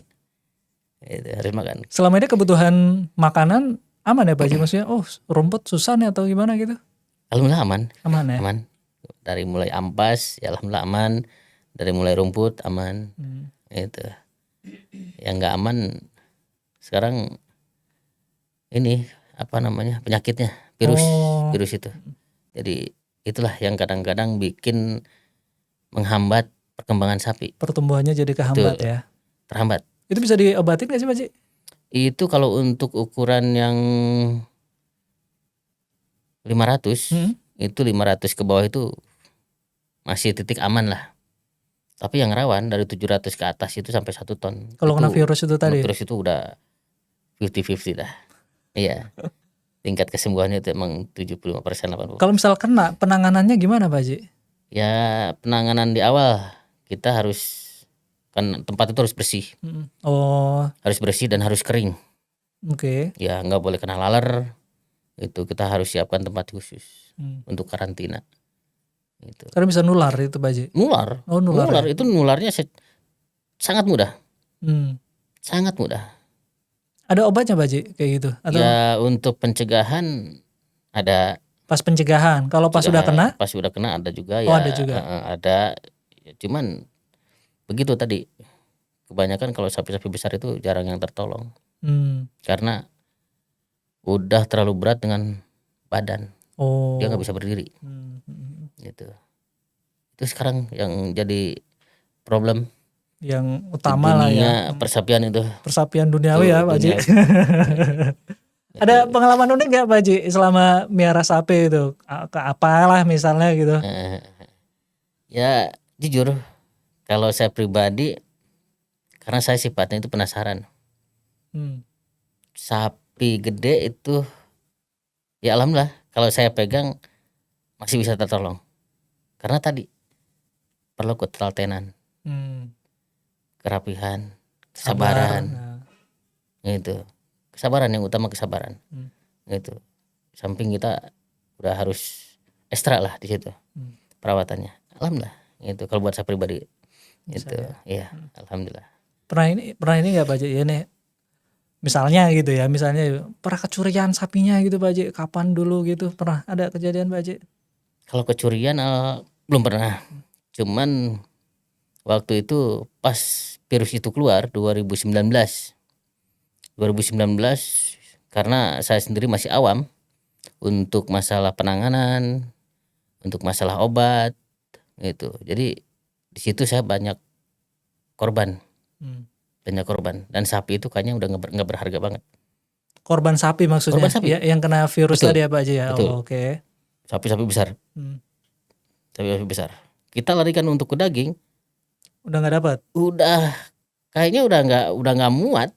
Itu harus makan. Selama ini kebutuhan makanan aman ya Pak Haji? Maksudnya rumput susah nih atau gimana gitu? Alhamdulillah aman. Aman ya? Aman. Dari mulai ampas ya alhamdulillah aman. Dari mulai rumput aman. Itu. Yang nggak aman sekarang ini apa namanya penyakitnya virus itu. Jadi itulah yang kadang-kadang bikin menghambat perkembangan sapi. Pertumbuhannya jadi kehambat ya. Terhambat. Itu bisa diobatin gak sih Pak Haji? Itu kalau untuk ukuran yang 500 itu 500 ke bawah itu masih titik aman lah. Tapi yang rawan dari 700 ke atas itu sampai 1 ton. Kalau kena virus itu tadi. Virus itu udah 50-50 dah. Iya. Tingkat kesembuhannya itu emang 75% 80%. Kalau misal kena penanganannya gimana Pak Haji? Ya penanganan di awal kita harus kan tempat itu harus bersih. Harus bersih dan harus kering. Oke. Ya nggak boleh kena laler. Itu kita harus siapkan tempat khusus untuk karantina. Itu. Karena bisa nular itu Pak Haji. Nular. Nular ya? Itu nularnya sangat mudah. Sangat mudah. Ada obatnya Pak Haji kayak gitu? Atau Ya untuk pencegahan ada. Pas pencegahan. Kalau pas sudah kena? Pas sudah kena ada juga ya. Ada juga. Ada. Cuman begitu tadi. Kebanyakan kalau sapi-sapi besar itu jarang yang tertolong. Karena udah terlalu berat dengan badan. Dia nggak bisa berdiri. Gitu. Itu sekarang yang jadi problem yang utama lah ya. dunia persapian itu. Persapian duniawi ya Pak Haji. Ada pengalaman unik nggak Pak Haji selama miara sapi itu? Ke apalah misalnya gitu? Ya jujur kalau saya pribadi, karena saya sifatnya itu penasaran. Sapi gede itu ya alhamdulillah kalau saya pegang masih bisa tertolong. Karena tadi perlu ketelatenan, kerapihan, kesabaran. Gitu. Kesabaran yang utama, kesabaran. Gitu. Samping kita udah harus ekstra lah di situ perawatannya. Alhamdulillah. Itu kalau buat saya pribadi itu ya alhamdulillah. Pernah ini nggak Pak Haji? Ya nih, misalnya gitu ya, misalnya pernah kecurian sapinya gitu Pak Haji, kapan dulu gitu, pernah ada kejadian Pak Haji? Kalau kecurian belum pernah. Cuman waktu itu pas virus itu keluar 2019 karena saya sendiri masih awam untuk masalah penanganan, untuk masalah obat gitu. Jadi di situ saya banyak korban. Banyak korban, dan sapi itu kayaknya udah nggak berharga banget. Korban sapi maksudnya? Korban sapi. Ya, yang kena virus Betul. tadi ya Pak Haji ya? Betul. Oh, oke. Sapi-sapi besar. Sapi besar. Kita larikan untuk ke daging. Udah nggak dapat? Udah kayaknya udah nggak muat.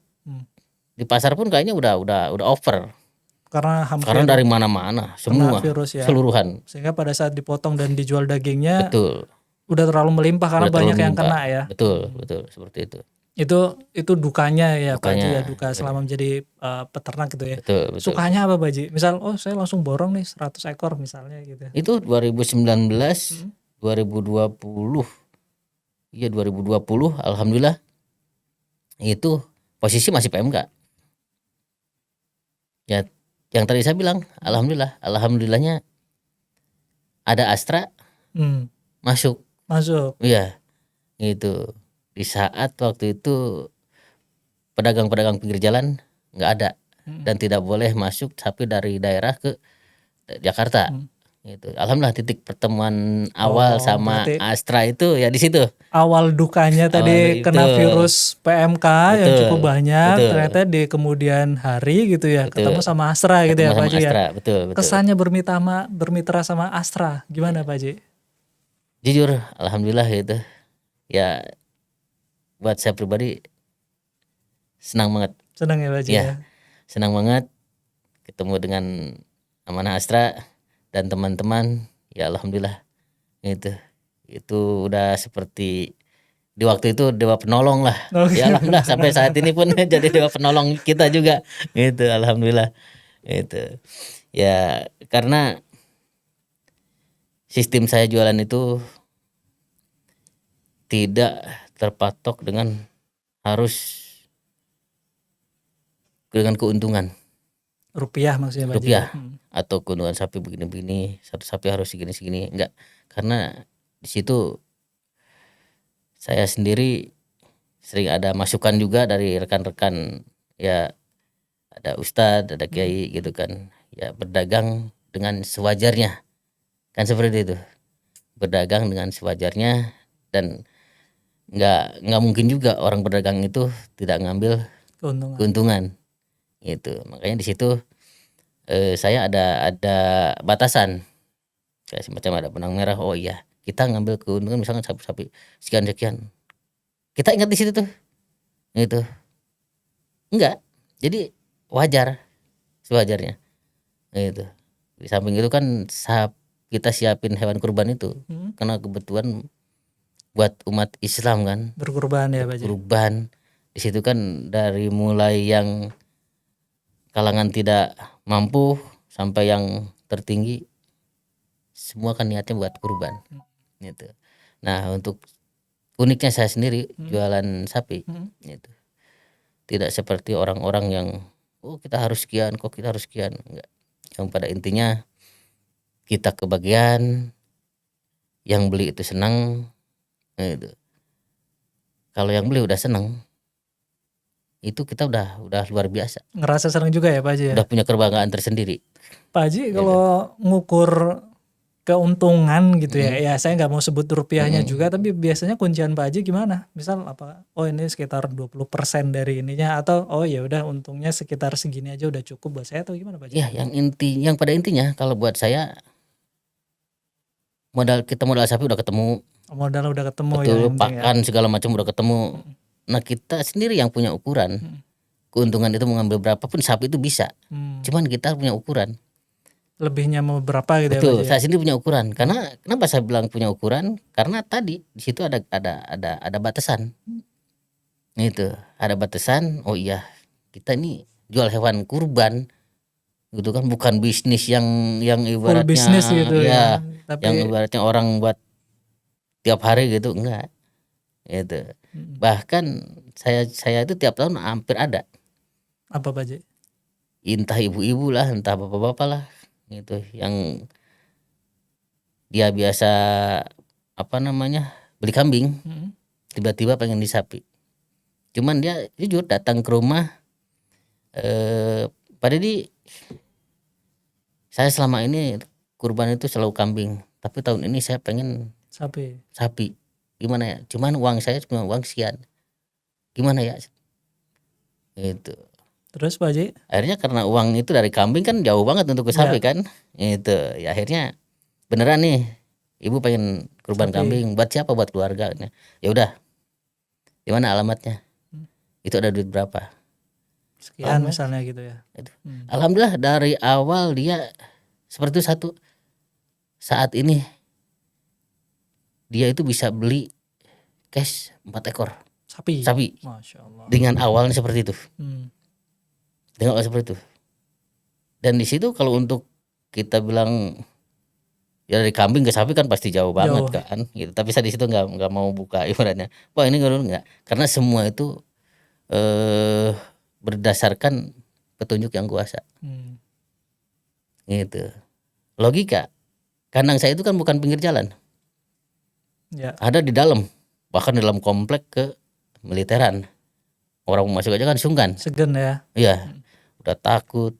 Di pasar pun kayaknya udah over. Karena dari mana-mana semua virus ya. Keseluruhan. Sehingga pada saat dipotong dan dijual dagingnya Betul. Udah terlalu melimpah karena Udah banyak terlalu yang melimpah. kena ya. Betul seperti itu. Itu dukanya ya Pak Haji ya, Dukanya. duka selama menjadi peternak gitu ya. Betul. Sukanya apa Pak Haji? Misal saya langsung borong nih 100 ekor misalnya gitu. Itu 2019, 2020. Iya 2020 alhamdulillah itu posisi masih PMK. Ya yang tadi saya bilang alhamdulillahnya ada Astra masuk. Iya itu di saat waktu itu pedagang-pedagang pinggir jalan nggak ada dan tidak boleh masuk sapi dari daerah ke Jakarta. Gitu. Alhamdulillah titik pertemuan awal sama Astra itu ya di situ. Awal dukanya tadi kena virus PMK yang cukup banyak, ternyata di kemudian hari gitu ya ketemu sama Astra gitu ya Pak Haji ya. Betul. Kesannya bermitra sama Astra gimana Pak Haji? Jujur alhamdulillah gitu. Ya buat saya pribadi senang banget. Senang ya Pak Haji ya. Senang banget ketemu dengan Amanah Astra dan teman-teman, ya alhamdulillah itu udah seperti di waktu itu dewa penolong lah. Ya alhamdulillah sampai saat ini pun jadi dewa penolong kita juga gitu, alhamdulillah itu ya karena sistem saya jualan itu tidak terpatok dengan harus dengan keuntungan rupiah maksudnya Pak Haji. Rupiah atau keuntungan sapi begini-begini, satu sapi harus segini-segini, enggak. Karena di situ saya sendiri sering ada masukan juga dari rekan-rekan, ya ada ustadz, ada kiai gitu kan, ya berdagang dengan sewajarnya, kan seperti itu, berdagang dengan sewajarnya dan nggak mungkin juga orang berdagang itu tidak ngambil keuntungan, gitu. Makanya di situ saya ada batasan, kayak semacam ada benang merah. Oh iya, kita ngambil keuntungan misalnya sapi sekian, kita ingat di situ tuh, gitu. Enggak, jadi wajar, sewajarnya, gitu. Di samping itu kan kita siapin hewan kurban itu, karena kebutuhan buat umat Islam kan, berkurban ya Pak Haji. Kurban di situ kan dari mulai yang kalangan tidak mampu sampai yang tertinggi, semua kan niatnya buat kurban, gitu. Nah untuk uniknya saya sendiri jualan sapi, gitu. Tidak seperti orang-orang yang kita harus sekian, enggak. Yang pada intinya kita kebagian, yang beli itu senang, gitu. Kalau yang beli udah senang, itu kita udah luar biasa. Ngerasa senang juga ya Pak Haji ya? Udah punya kebanggaan tersendiri. Pak Haji kalau ngukur keuntungan gitu ya. Ya saya nggak mau sebut rupiahnya juga, tapi biasanya kuncian Pak Haji gimana? Misal apa? Oh ini sekitar 20% dari ininya, atau oh ya udah untungnya sekitar segini aja udah cukup buat saya, atau gimana Pak Haji? Ya, yang pada intinya kalau buat saya modal sapi udah ketemu, Modal udah ketemu ya betul, yang penting ya. pakan segala macam udah ketemu. Nah kita sendiri yang punya ukuran, keuntungan itu mengambil berapapun sapi itu bisa. Cuman kita punya ukuran. Lebihnya mau berapa gitu ya Pak Betul, Haji ya? saya sendiri punya ukuran. Karena kenapa saya bilang punya ukuran? Karena tadi di situ ada batasan. Itu ada batasan. Oh iya, kita ini jual hewan kurban, gitu kan, bukan bisnis yang Full ibaratnya bisnis gitu ya. yang Tapi ibaratnya orang buat tiap hari gitu, enggak. Itu. Bahkan saya itu tiap tahun hampir ada. apa Pak Haji? Entah ibu-ibu lah, entah bapak-bapak lah, gitu, yang dia biasa beli kambing, tiba-tiba pengen di sapi. Cuman dia jujur datang ke rumah, Pak Deddy, saya selama ini kurban itu selalu kambing, tapi tahun ini saya pengen sapi. Gimana ya? Cuman uang saya cuma uang sekian. Gimana ya? Itu. Terus Pak Haji? Akhirnya karena uang itu dari kambing kan jauh banget untuk ke sapi kan. Itu. Ya akhirnya beneran nih, ibu pengen kurban Sapi. kambing, buat siapa? Buat keluarga. Ya udah. Di mana alamatnya? Itu ada duit berapa? Sekian misalnya gitu ya. Alhamdulillah dari awal dia seperti itu. Satu saat ini dia itu bisa beli cash 4 ekor Sapi. Masya Allah. Dengan awalnya seperti itu. Dengan awal seperti itu. Dan di situ kalau untuk kita bilang ya dari kambing ke sapi kan pasti jauh banget kan gitu. Tapi saya di situ nggak mau buka ibaratnya. Wah ini enggak. Karena semua itu berdasarkan petunjuk yang kuasa. Gitu. Logika. Kandang saya itu kan bukan pinggir jalan. Ya. Ada di dalam, bahkan dalam komplek ke militeran. Orang masuk aja kan sungkan. Segan ya. Iya. Udah takut,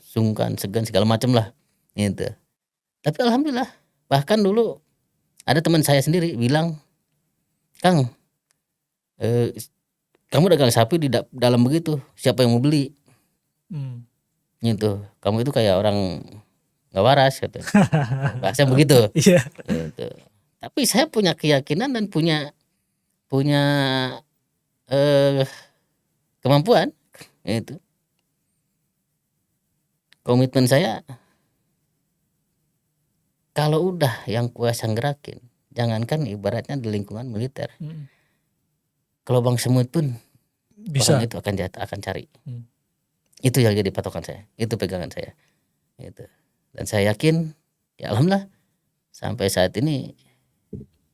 sungkan, segan segala macam lah. Gitu. Tapi alhamdulillah, bahkan dulu ada teman saya sendiri bilang, Kang, kamu dagang sapi di dalam begitu, siapa yang mau beli? Gitu. Kamu itu kayak orang nggak waras gitu. Bahasa begitu. Iya. Gitu. Tapi saya punya keyakinan dan punya kemampuan. Itu. Komitmen saya, kalau udah yang kuasa ngerakin, jangankan ibaratnya di lingkungan militer, kalau bang semut pun bisa orang itu akan cari. Itu yang jadi patokan saya, itu pegangan saya. Itu. Dan saya yakin, ya alhamdulillah sampai saat ini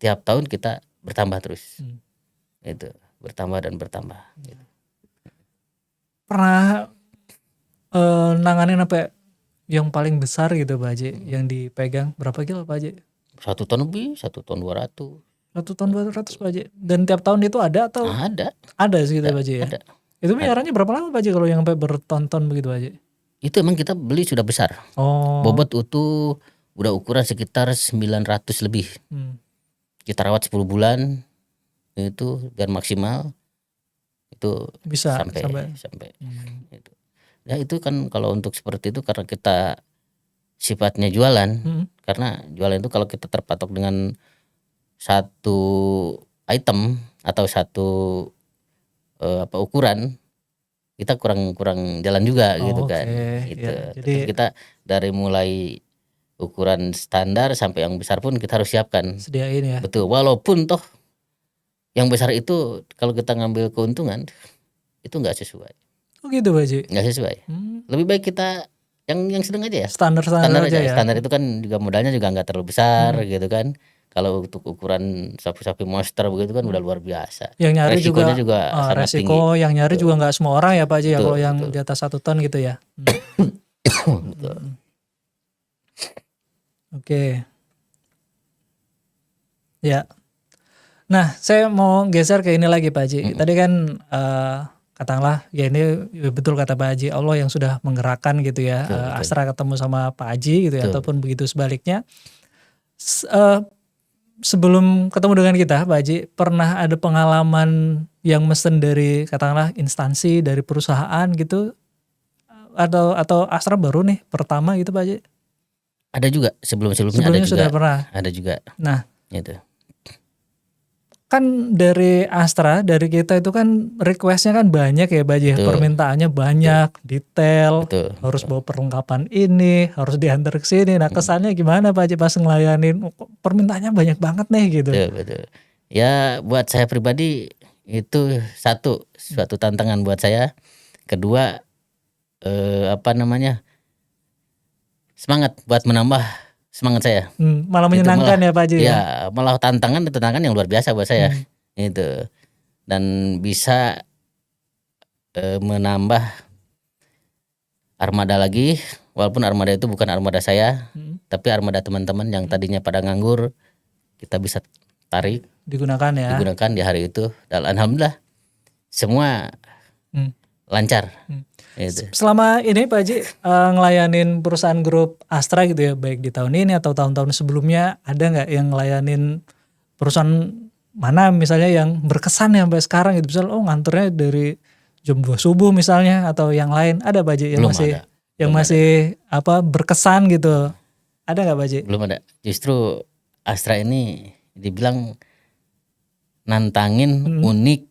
tiap tahun kita bertambah terus. Itu bertambah dan bertambah. Gitu. Pernah nanganin apa yang paling besar gitu Pak Haji, yang dipegang berapa kilo Pak Haji? 1 ton lebih, 1 ton 200. 1 ton 200 Pak Haji. Dan tiap tahun itu ada atau? Ada segitu Pak Haji ya? Ada. Itu meliharanya berapa lama Pak Haji kalau yang sampai bertonton begitu Pak Haji? Itu emang kita beli sudah besar. Bobot utuh udah ukuran sekitar 900 lebih. Kita rawat 10 bulan itu biar maksimal itu bisa sampai. Itu. Ya itu kan kalau untuk seperti itu karena kita sifatnya jualan. Karena jualan itu kalau kita terpatok dengan satu item atau satu ukuran, kita kurang jalan juga gitu kan. Gitu. Ya, jadi kita dari mulai ukuran standar sampai yang besar pun kita harus siapkan. Sediain ya. Betul. Walaupun toh yang besar itu kalau kita ngambil keuntungan itu nggak sesuai. Oh gitu Pak Haji. Nggak sesuai. Lebih baik kita yang sedang aja ya. Standar aja ya. Standar itu kan juga modalnya juga nggak terlalu besar gitu kan. Kalau untuk ukuran sapi-sapi monster begitu kan udah luar biasa. Yang nyari resikonya juga sangat resiko tinggi. Yang nyari juga nggak semua orang ya Pak Haji ya, kalau yang betul. di atas 1 ton gitu ya. Betul. Oke. Ya. Nah, saya mau geser ke ini lagi Pak Haji. Tadi kan katakanlah ya ini betul kata Pak Haji, Allah yang sudah menggerakkan gitu ya. Betul, betul. Astra ketemu sama Pak Haji gitu ya, Betul. ataupun begitu sebaliknya. Sebelum ketemu dengan kita Pak Haji, pernah ada pengalaman yang mesen dari katakanlah instansi, dari perusahaan gitu, atau Astra baru nih pertama gitu Pak Haji? Ada juga sebelumnya ada Sebelumnya juga. sudah pernah. Ada juga. Nah, Gitu. kan dari Astra, dari kita itu kan requestnya kan banyak ya Pak Haji, Betul. permintaannya banyak, detail, Betul. harus bawa perlengkapan ini, harus diantar ke sini. Nah kesannya gimana Pak Haji pas ngelayanin, kok permintaannya banyak banget nih gitu. Betul, betul. Ya buat saya pribadi itu suatu tantangan buat saya. Kedua semangat buat menambah semangat saya. Malah menyenangkan ya Pak Haji ya. Ya malah tantangan yang luar biasa buat saya. Itu. Dan bisa menambah armada lagi, walaupun armada itu bukan armada saya, tapi armada teman-teman yang tadinya pada nganggur, kita bisa tarik, Digunakan ya. digunakan di hari itu. Dan alhamdulillah semua lancar. Gitu. Selama ini Pak Haji ngelayanin perusahaan grup Astra gitu ya, baik di tahun ini atau tahun-tahun sebelumnya, ada nggak yang ngelayanin perusahaan mana misalnya yang berkesan ya sampai sekarang gitu, misalnya nganternya dari jam 2 subuh misalnya, atau yang lain, ada Pak Haji yang Belum masih ada. yang masih berkesan gitu, ada nggak Pak Haji? Belum ada. Justru Astra ini dibilang nantangin, unik,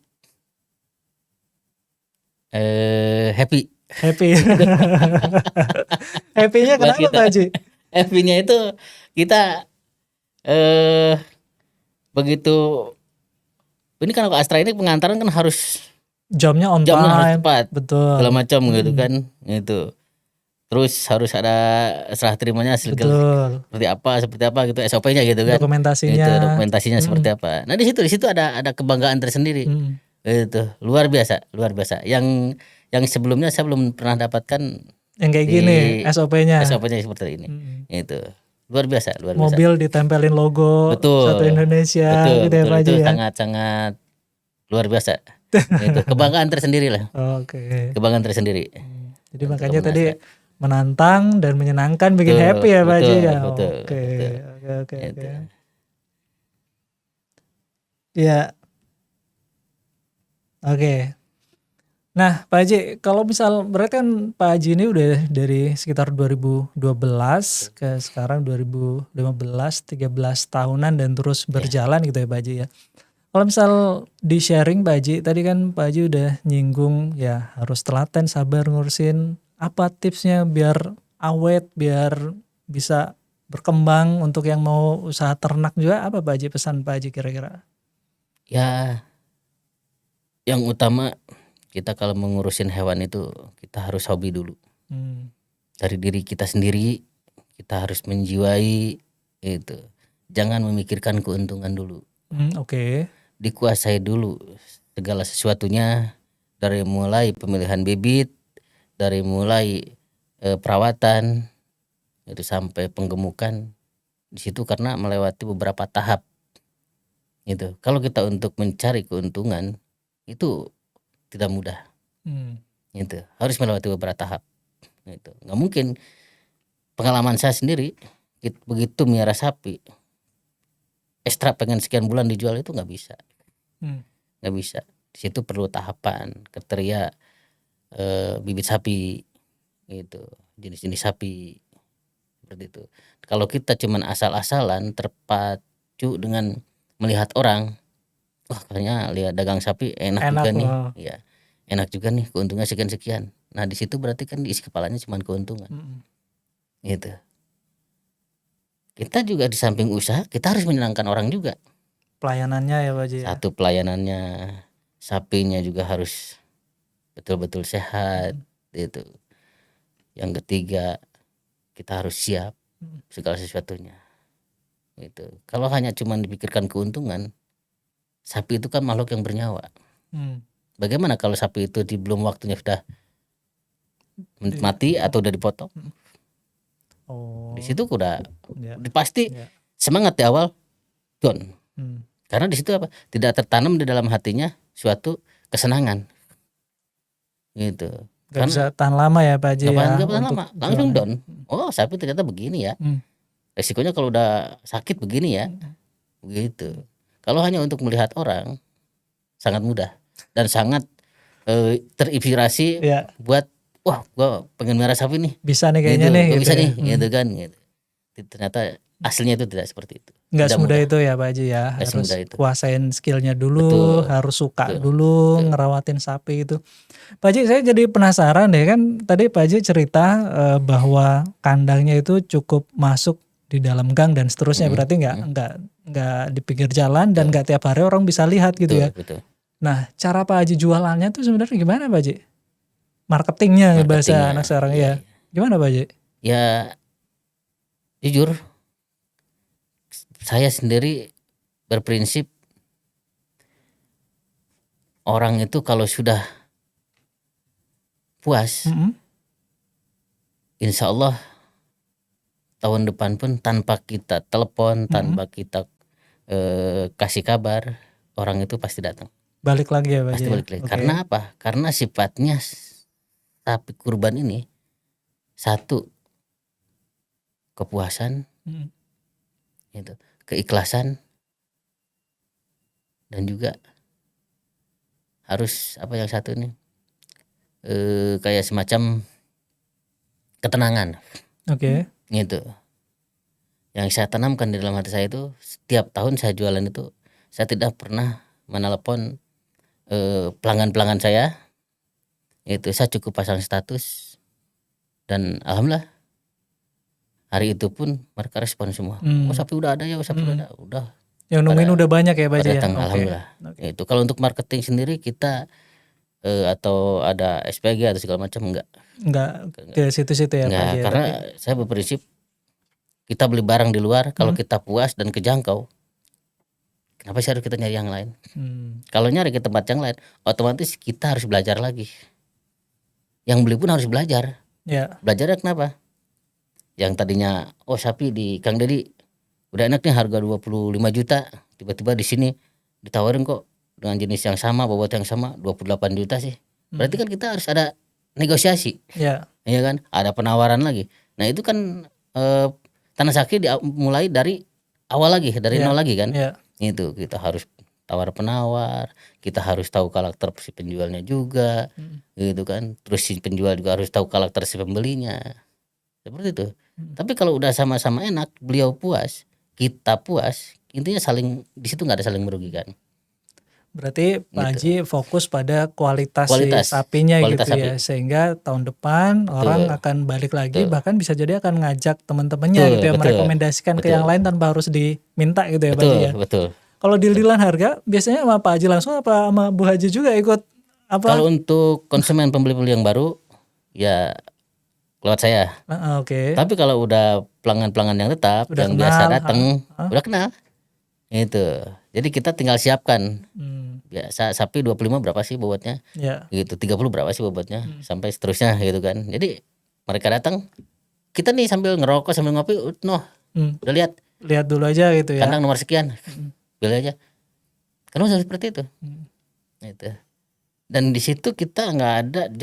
happy. Happy-nya Buat kenapa kita. Pak Haji? Happy-nya itu kita begitu ini kan kalau Astra ini pengantaran kan harus Jamnya on jamnya harus time, tepat, betul. segala macam gitu kan, gitu. Terus harus ada serah terimanya Betul. seperti apa gitu, SOP-nya gitu kan. Dokumentasinya. Itu dokumentasinya seperti apa. Nah di situ ada kebanggaan tersendiri. Itu luar biasa. Yang sebelumnya saya belum pernah dapatkan Yang kayak gini SOP-nya. SOP-nya seperti ini. Itu luar biasa. Mobil ditempelin logo Betul. Satu Indonesia Betul, gitu ya Pak Haji itu ya. sangat luar biasa. Itu kebanggaan tersendiri lah. Oke. Kebanggaan tersendiri. Jadi makanya tadi menantang dan menyenangkan, bikin happy ya Pak Haji ya. Oke. Ya. Oke. Nah Pak Haji, kalau misal berarti kan Pak Haji ini udah dari sekitar 2012 ke sekarang 2015, 13 tahunan dan terus berjalan gitu ya Pak Haji ya. Kalau misal di sharing Pak Haji, tadi kan Pak Haji udah nyinggung ya harus telaten, sabar ngurusin. Apa tipsnya biar awet, biar bisa berkembang untuk yang mau usaha ternak juga, apa Pak Haji, pesan Pak Haji kira-kira? Ya yang utama kita kalau mengurusin hewan itu kita harus hobi dulu. Dari diri kita sendiri kita harus menjiwai itu. Jangan memikirkan keuntungan dulu. Oke. Dikuasai dulu segala sesuatunya, dari mulai pemilihan bibit, dari mulai perawatan itu sampai penggemukan di situ, karena melewati beberapa tahap itu. Kalau kita untuk mencari keuntungan itu tidak mudah. Itu harus melewati beberapa tahap. Itu nggak mungkin. Pengalaman saya sendiri begitu miara sapi, ekstra pengen sekian bulan dijual itu nggak bisa. Nggak bisa. Di situ perlu tahapan, kriteria bibit sapi, itu jenis-jenis sapi seperti itu. Kalau kita cuman asal-asalan terpacu dengan melihat orang, wah kayaknya lihat dagang sapi enak juga nih, ya enak juga nih, keuntungannya sekian-sekian. Nah di situ berarti kan diisi kepalanya cuman keuntungan. Gitu. Kita juga di samping usaha kita harus menyenangkan orang juga. Pelayanannya ya Pak Haji ya. Satu pelayanannya, sapinya juga harus betul-betul sehat itu. Yang ketiga kita harus siap segala sesuatunya. Itu. Kalau hanya cuma dipikirkan keuntungan, sapi itu kan makhluk yang bernyawa. Bagaimana kalau sapi itu belum waktunya sudah mati atau udah dipotong? Di situ udah pasti semangat di awal down. Karena di situ apa? Tidak tertanam di dalam hatinya suatu kesenangan. gitu. Gak bisa tahan lama ya Pak Haji ya. Nggak tahan untuk lama, langsung jualan. down. Oh sapi ternyata begini ya. Hmm. Resikonya kalau udah sakit begini ya, begitu. Kalau hanya untuk melihat orang, sangat mudah dan sangat terinspirasi Ya, buat, wah gua pengen merah sapi nih, bisa nih gitu, kayaknya nih gua gitu bisa ya. nih, gitu kan. Gitu. Ternyata aslinya itu tidak seperti itu. Nggak Tidak semudah mudah, itu ya Pak Haji ya. tidak Harus semudah itu. kuasain skillnya dulu, Betul, harus suka betul, dulu betul. ngerawatin sapi itu. Pak Haji, saya jadi penasaran deh, kan tadi Pak Haji cerita bahwa kandangnya itu cukup masuk di dalam gang dan seterusnya, berarti nggak di pinggir jalan dan nggak tiap hari orang bisa lihat gitu ya. Betul. Nah, cara Pak Haji jualannya tuh sebenarnya gimana Pak Haji? Marketingnya bahasa anak sekarang ya. Gimana Pak Haji? Ya jujur, saya sendiri berprinsip orang itu kalau sudah puas, insya Allah tahun depan pun tanpa kita telepon, tanpa kita kasih kabar, orang itu pasti datang. Balik lagi ya Pak Haji. Pasti balik lagi. Karena apa? Karena sifatnya sapi kurban ini, satu, kepuasan, gitu, keikhlasan, dan juga harus apa yang satu ini, kayak semacam ketenangan. Oke. Gitu. Yang saya tanamkan di dalam hati saya itu, setiap tahun saya jualan itu, saya tidak pernah menelepon pelanggan-pelanggan saya. Itu saya cukup pasang status dan alhamdulillah hari itu pun mereka respon semua. Oh sapi udah ada ya, sapi udah. Yang nungguin udah banyak ya Pak Haji ya. Datang, alhamdulillah. Itu kalau untuk marketing sendiri kita atau ada SPG atau segala macam enggak ke situ-situ ya Pak Haji. Karena saya berprinsip kita beli barang di luar, kalau kita puas dan kejangkau, kenapa sih harus kita nyari yang lain? Kalau nyari ke tempat yang lain, otomatis kita harus belajar lagi. Yang beli pun harus belajar. Ya. Belajarnya kenapa? Yang tadinya sapi di Kang Dedi udah enak nih harga 25 juta, tiba-tiba di sini ditawarin kok dengan jenis yang sama, bobot yang sama 28 juta sih. Berarti kan kita harus ada negosiasi. Ya. Iya kan? Ada penawaran lagi. Nah, itu kan Tanah Saki mulai dari awal lagi, dari nol lagi kan. Itu kita harus tawar penawar, kita harus tahu karakter si penjualnya juga, gitu kan. Terus si penjual juga harus tahu karakter si pembelinya, seperti itu. Tapi kalau udah sama-sama enak, beliau puas, kita puas, intinya saling di situ nggak ada saling merugikan. Berarti Pak Haji fokus pada kualitas si sapinya gitu ya, sehingga tahun depan orang akan balik lagi, bahkan bisa jadi akan ngajak teman-temannya gitu ya, merekomendasikan ke yang lain tanpa harus diminta gitu ya Pak Haji ya. Betul. Kalau deal-dealan harga biasanya sama Pak Haji langsung apa sama Bu Haji juga ikut apa? Kalau untuk konsumen pembeli-pembeli yang baru ya lewat saya. Oke. Tapi kalau udah pelanggan-pelanggan yang tetap udah yang kenal, biasa datang, udah kenal. Itu. Jadi kita tinggal siapkan. Biasa sapi 25 berapa sih bobotnya? Ya. Gitu, 30 berapa sih bobotnya? Sampai seterusnya gitu kan. Jadi mereka datang, kita nih sambil ngerokok sambil ngopi, udah lihat dulu aja gitu ya. Kandang nomor sekian. Beli aja. Karena seperti itu. Gitu. Dan di situ kita nggak ada,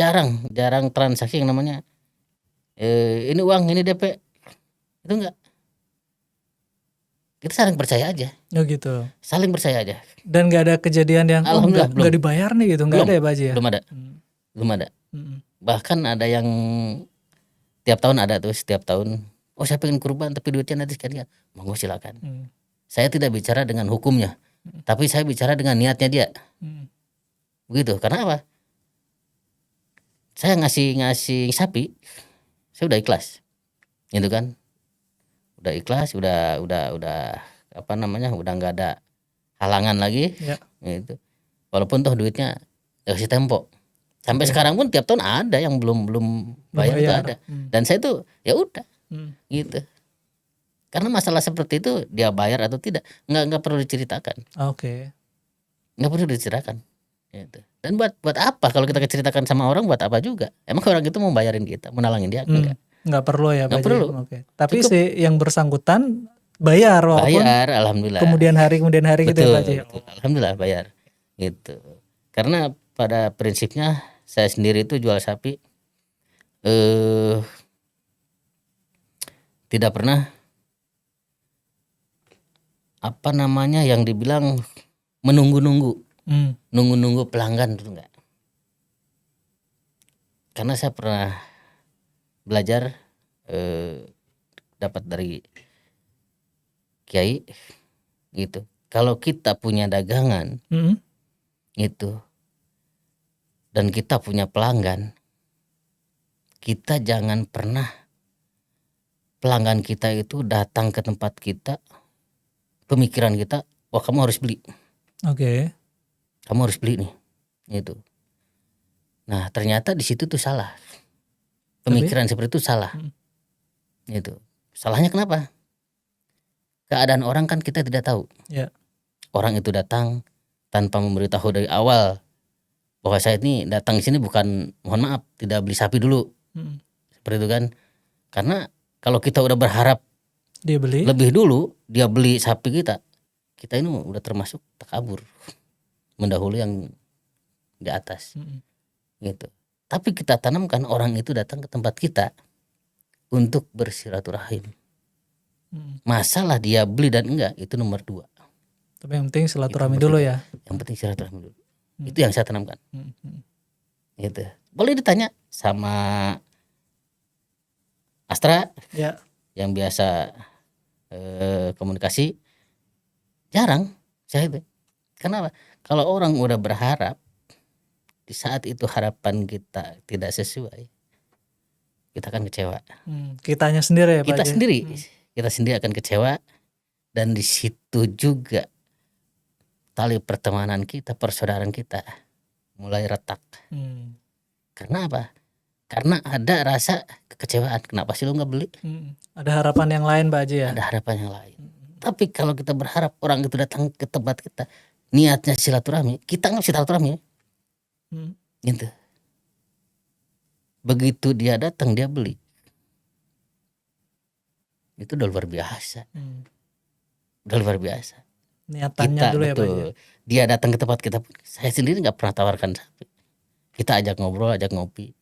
jarang transaksi yang namanya ini uang, ini DP. Itu enggak. Kita saling percaya aja. Oh gitu. Saling percaya aja. Dan nggak ada kejadian yang nggak dibayar nih gitu, nggak ada ya Pak Haji ya? Belum ada. Bahkan ada yang tiap tahun ada tuh, setiap tahun. Oh saya pengen kurban tapi duitnya nanti sekian. Monggo silakan. Saya tidak bicara dengan hukumnya, tapi saya bicara dengan niatnya dia. Begitu. Karena apa? Saya ngasih sapi, saya udah ikhlas, gitu kan? Udah ikhlas, udah apa namanya? Udah nggak ada halangan lagi, gitu. Walaupun toh duitnya kasih tempo. Sampai sekarang pun tiap tahun ada yang belum bayar itu ada. Dan saya tuh ya udah, gitu. Karena masalah seperti itu dia bayar atau tidak nggak perlu diceritakan. Oke. Nggak perlu diceritakan. Gitu. Dan buat apa kalau kita ceritakan sama orang, buat apa juga? Emang orang itu mau bayarin kita, mau nalangin dia? Nggak perlu ya Pak Haji. Perlu. Oke. Tapi cukup, si yang bersangkutan bayar walaupun alhamdulillah. Kemudian hari gitu ya Pak Haji. Alhamdulillah bayar. Gitu. Karena pada prinsipnya saya sendiri itu jual sapi tidak pernah apa namanya yang dibilang menunggu-nunggu pelanggan itu enggak. Karena saya pernah belajar dapat dari kiai gitu. Kalau kita punya dagangan gitu dan kita punya pelanggan, kita jangan pernah pelanggan kita itu datang ke tempat kita, pemikiran kita, wah kamu harus beli. Oke. Kamu harus beli nih. Gitu. Nah, ternyata di situ tuh salah. Pemikiran seperti itu salah. Gitu. Salahnya kenapa? Keadaan orang kan kita tidak tahu. Ya. Orang itu datang tanpa memberitahu dari awal bahwa saya ini datang di sini bukan, mohon maaf, tidak beli sapi dulu. Seperti itu kan. Karena kalau kita udah berharap Dia beli. lebih dulu dia beli sapi kita ini udah termasuk takabur, mendahului yang di atas. Gitu. Tapi kita tanamkan orang itu datang ke tempat kita untuk bersilaturahim. Masalah dia beli dan enggak itu nomor 2. Tapi yang penting silaturahmi dulu ya. Yang penting silaturahmi dulu. Itu yang saya tanamkan. Gitu. Boleh ditanya sama Astra Ya. yang biasa komunikasi, jarang saya itu. Kenapa? Kalau orang udah berharap di saat itu harapan kita tidak sesuai, kita akan kecewa. Kitanya sendiri ya Pak Kita Haji? sendiri, kita sendiri akan kecewa, dan di situ juga tali pertemanan kita, persaudaraan kita mulai retak. Karena apa? Karena ada rasa kekecewaan. Kenapa sih lo nggak beli? Ada harapan yang lain Pak Haji ya? Ada harapan yang lain. Tapi kalau kita berharap orang itu datang ke tempat kita, niatnya silaturahmi, kita nggak silaturahmi. Gitu. Begitu dia datang dia beli, itu udah luar biasa. Udah luar biasa. Niatannya Kita dulu ya Pak Haji. betul. Dia datang ke tempat kita, saya sendiri nggak pernah tawarkan sapi. Kita ajak ngobrol, ajak ngopi,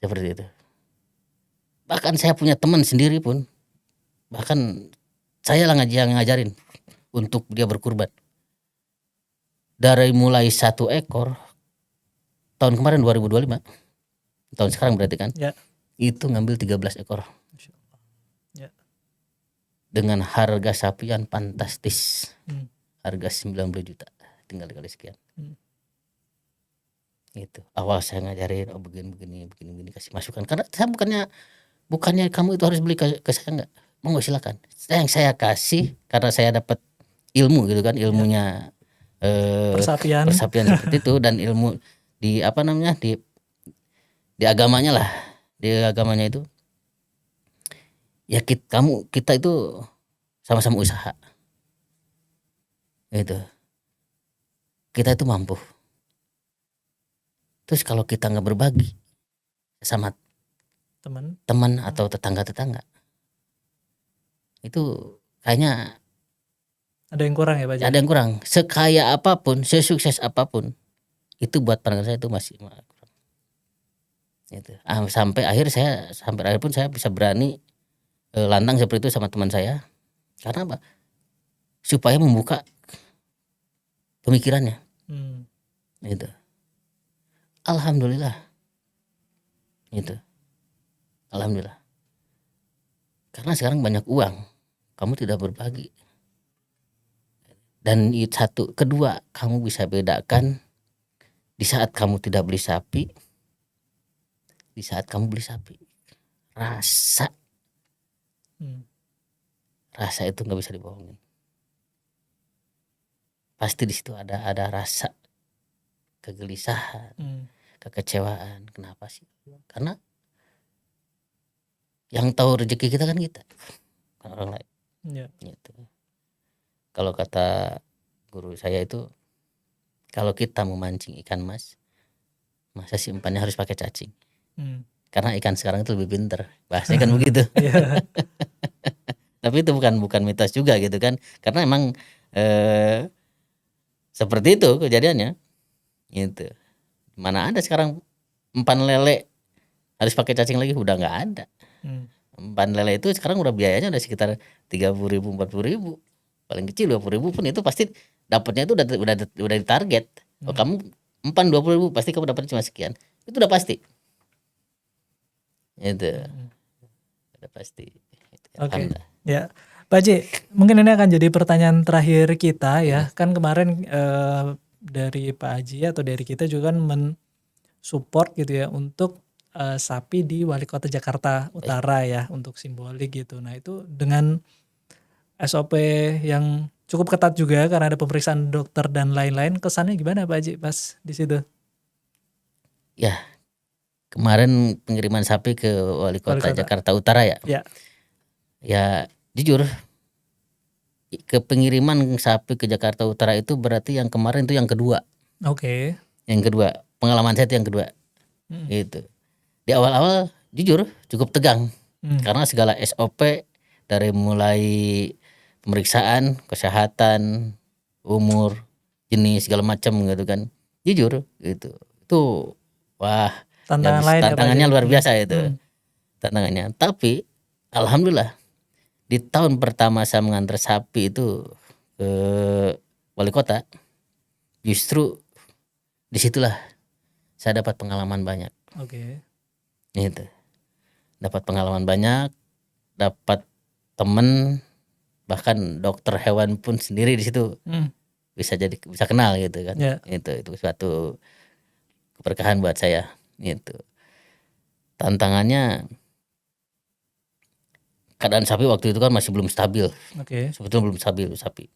seperti itu. Bahkan saya punya teman sendiri pun, bahkan saya lah yang ngajarin untuk dia berkurban. Dari mulai 1 ekor tahun kemarin 2025, tahun sekarang berarti kan, Ya. itu ngambil 13 ekor. Ya. Dengan harga sapi yang fantastis, harga 90 juta, tinggal dikali sekian. Gitu. Awal saya ngajarin, oh begini kasih masukan. Karena saya bukannya kamu itu harus beli ke saya, enggak. Monggo silakan. Yang saya kasih karena saya dapat ilmu gitu kan, ilmunya Persapian. seperti itu, dan ilmu di apa namanya di agamanya lah, di agamanya itu ya kita itu sama-sama usaha gitu, kita itu mampu. Terus kalau kita nggak berbagi sama teman atau tetangga itu kayaknya ada yang kurang ya Pak Haji? ada yang kurang. Sekaya apapun, sesukses apapun, itu buat pandangan saya itu masih kurang. Gitu. Sampai akhir pun saya bisa berani lantang seperti itu sama teman saya. Karena apa? Supaya membuka pemikirannya. Gitu. Alhamdulillah. Gitu. Alhamdulillah. Karena sekarang banyak uang, kamu tidak berbagi. Dan itu satu, kedua, kamu bisa bedakan di saat kamu tidak beli sapi, di saat kamu beli sapi. Rasa itu nggak bisa dibohongin. Pasti di situ ada rasa kegelisahan, kekecewaan. Kenapa sih? Karena yang tahu rezeki kita kan kita, bukan orang lain. Gitu. Kalau kata guru saya itu, kalau kita memancing ikan mas, masa sih umpannya harus pakai cacing? Karena ikan sekarang itu lebih pinter, bahasanya kan begitu. Tapi itu bukan mitos juga gitu kan, karena emang seperti itu kejadiannya. Gitu. Mana ada sekarang empan lele harus pakai cacing lagi, udah nggak ada. Empan lele itu sekarang udah biayanya udah sekitar 30.000 40.000, paling kecil 20.000 pun itu pasti dapatnya itu udah ditarget. Oh, kamu empan 20.000 pasti kamu dapat cuma sekian, itu udah pasti. Itu udah pasti. Oke. Ya, Pak Haji, mungkin ini akan jadi pertanyaan terakhir kita ya. Kan kemarin dari Pak Haji atau dari kita juga kan mensupport gitu ya untuk sapi di Wali Kota Jakarta Utara ya, untuk simbolik gitu. Nah itu dengan SOP yang cukup ketat juga karena ada pemeriksaan dokter dan lain-lain, kesannya gimana Pak Haji pas di situ? Ya, kemarin pengiriman sapi ke Wali Kota Kota. Jakarta Utara ya. Ya. Ya jujur, ke pengiriman sapi ke Jakarta Utara itu berarti yang kemarin itu yang kedua. Oke. Yang kedua, pengalaman saya itu yang kedua. Gitu. Di awal-awal jujur cukup tegang karena segala SOP dari mulai pemeriksaan kesehatan, umur, jenis segala macam gitu kan. Jujur gitu. Itu wah, Tantangan lain ya, Pak tantangannya Haji? luar biasa itu. Tantangannya. Tapi alhamdulillah di tahun pertama saya mengantar sapi itu ke Wali Kota, justru disitulah saya dapat pengalaman banyak. Oke. Gitu. Dapat pengalaman banyak, dapat temen, bahkan dokter hewan pun sendiri di situ bisa kenal gitu kan. Ya. Itu suatu keberkahan buat saya. Gitu. Tantangannya keadaan sapi waktu itu kan masih belum stabil. Oke. Sebetulnya belum stabil sapi.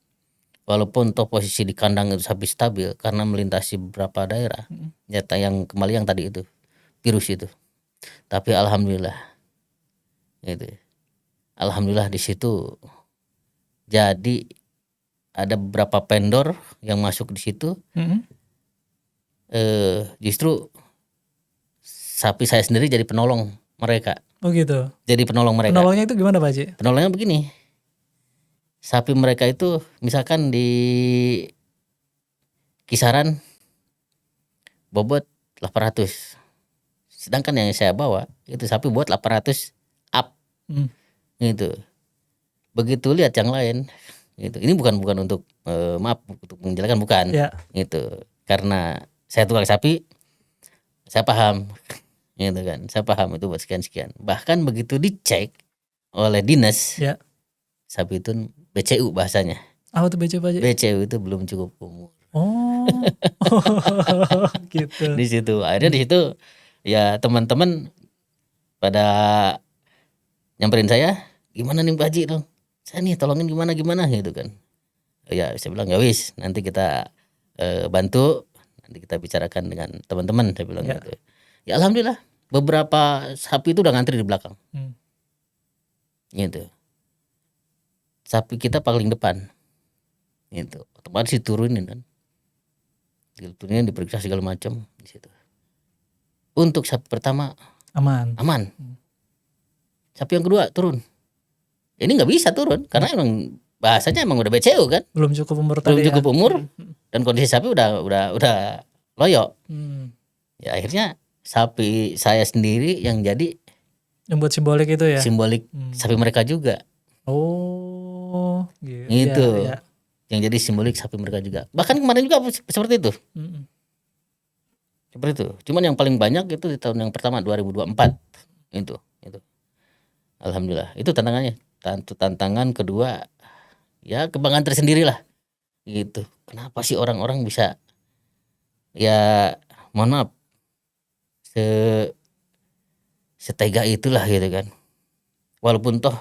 Walaupun toh posisi di kandang itu sapi stabil karena melintasi beberapa daerah. Nyata yang kembali yang tadi itu virus itu. Tapi alhamdulillah, gitu. Alhamdulillah di situ jadi ada beberapa vendor yang masuk di situ. Justru sapi saya sendiri jadi penolong mereka. Oh gitu. Jadi penolong mereka. Penolongnya itu gimana Pak Haji? Penolongnya begini. Sapi mereka itu misalkan di kisaran bobot 800. Sedangkan yang saya bawa itu sapi buat 800 up. Gitu. Begitu lihat yang lain gitu. Ini bukan untuk maaf untuk menjelaskan bukan. Ya. Gitu. Karena saya tukang sapi, saya paham. Gitu kan. Saya paham itu buat sekian-sekian. Bahkan begitu dicek oleh dinas, Ya. sapi itu BCU bahasanya. Apa tuh BCU Pak Haji? BCU itu belum cukup umur. Oh. Gitu. Di situ. Akhirnya di situ ya teman-teman pada nyamperin saya, gimana nih Pak Haji dong? Saya nih tolongin gimana gitu kan. Ya saya bilang ya wis, nanti kita bantu, nanti kita bicarakan dengan teman-teman, saya bilang gitu. Ya alhamdulillah beberapa sapi itu udah ngantri di belakang. Gitu. Sapi kita paling depan. Gitu. Otomatis diturunin kan. Diturunin, diperiksa segala macam di situ. Untuk sapi pertama aman. Sapi yang kedua turun. Ini nggak bisa turun karena emang bahasanya emang udah BCU kan. Belum cukup umur Belum tadi cukup ya. umur dan kondisi sapi udah loyo. Ya akhirnya sapi saya sendiri yang jadi Yang buat simbolik itu ya. simbolik sapi mereka juga. Oh, gitu. Itu Ya. yang jadi simbolik sapi mereka juga. Bahkan kemarin juga seperti itu. Seperti itu. Cuman yang paling banyak itu di tahun yang pertama 2024 itu. Alhamdulillah. Itu tantangannya. Tantangan kedua ya kebanggaan tersendiri lah. Gitu. Kenapa sih orang-orang bisa ya mohon maaf setega itulah gitu kan. Walaupun toh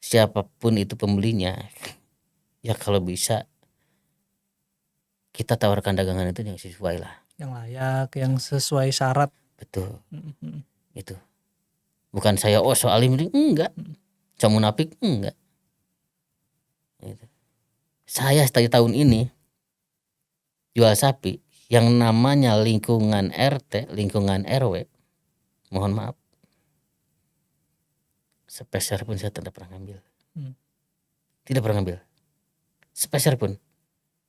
siapapun itu pembelinya, ya kalau bisa kita tawarkan dagangan itu yang sesuai lah. Yang layak, yang sesuai syarat. Betul. Itu. Bukan saya soal ini enggak. Cuma munafik enggak. Gitu. Saya setiap tahun ini jual sapi yang namanya lingkungan RT, lingkungan RW. Mohon maaf. Sepeser pun saya tidak pernah ngambil. Tidak pernah ngambil. Sepeser pun.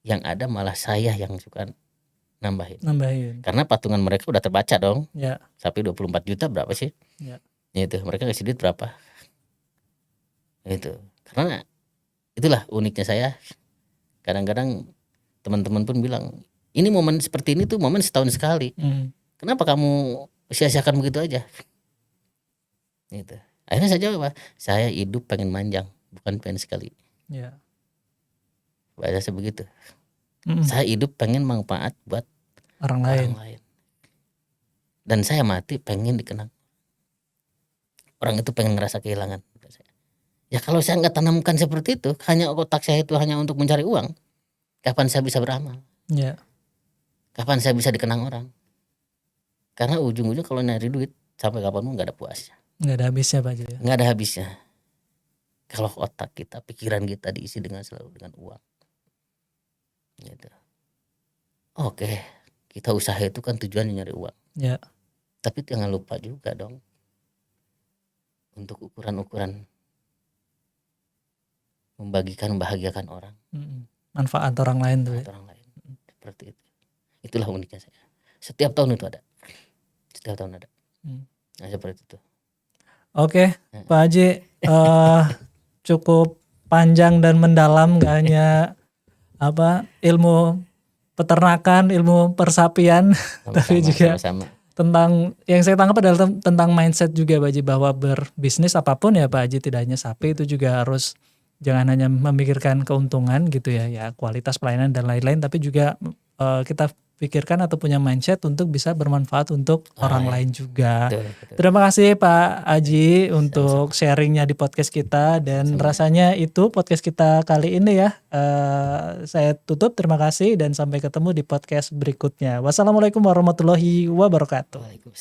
Yang ada malah saya yang suka nambahin. Karena patungan mereka udah terbaca dong. Ya. Sapi 24 juta berapa sih? Ya. Itu mereka kasih duit berapa? Itu. Karena itulah uniknya saya. Kadang-kadang teman-teman pun bilang, ini momen seperti ini tuh momen setahun sekali. Kenapa kamu sia-siakan begitu aja? Gitu. Akhirnya saya jawab, saya hidup pengen manjang, bukan pengen sekali. Ya. Bahasa begitu. Saya hidup pengen manfaat buat orang lain. Dan saya mati pengen dikenang. Orang itu pengen ngerasa kehilangan. Ya kalau saya nggak tanamkan seperti itu, hanya otak saya itu hanya untuk mencari uang, kapan saya bisa beramal? Ya. Kapan saya bisa dikenang orang? Karena ujung-ujung kalau nyari duit sampai kapanpun nggak ada puasnya. Nggak ada habisnya Pak Haji. Nggak ada habisnya. Kalau otak kita, pikiran kita diisi selalu dengan uang. Gitu. Oke, kita usaha itu kan tujuannya nyari uang. Ya. Tapi jangan lupa juga dong untuk ukuran-ukuran membahagiakan orang. Manfaat orang lain tuh. Orang lain. Seperti itu. Itulah uniknya saya. Setiap tahun itu ada. Setiap tahun ada. Nah, seperti itu. Oke, Pak Haji, cukup panjang dan mendalam, gak hanya ilmu peternakan, ilmu persapian, tapi juga tentang yang saya tangkap adalah tentang mindset juga Pak Haji, bahwa berbisnis apapun ya Pak Haji, tidak hanya sapi, itu juga harus jangan hanya memikirkan keuntungan gitu ya kualitas pelayanan dan lain-lain, tapi juga kita pikirkan atau punya mindset untuk bisa bermanfaat untuk orang lain juga. Betul. Terima kasih Pak Haji untuk sharingnya di podcast kita, dan rasanya itu podcast kita kali ini ya. Saya tutup, terima kasih dan sampai ketemu di podcast berikutnya. Wassalamualaikum warahmatullahi wabarakatuh.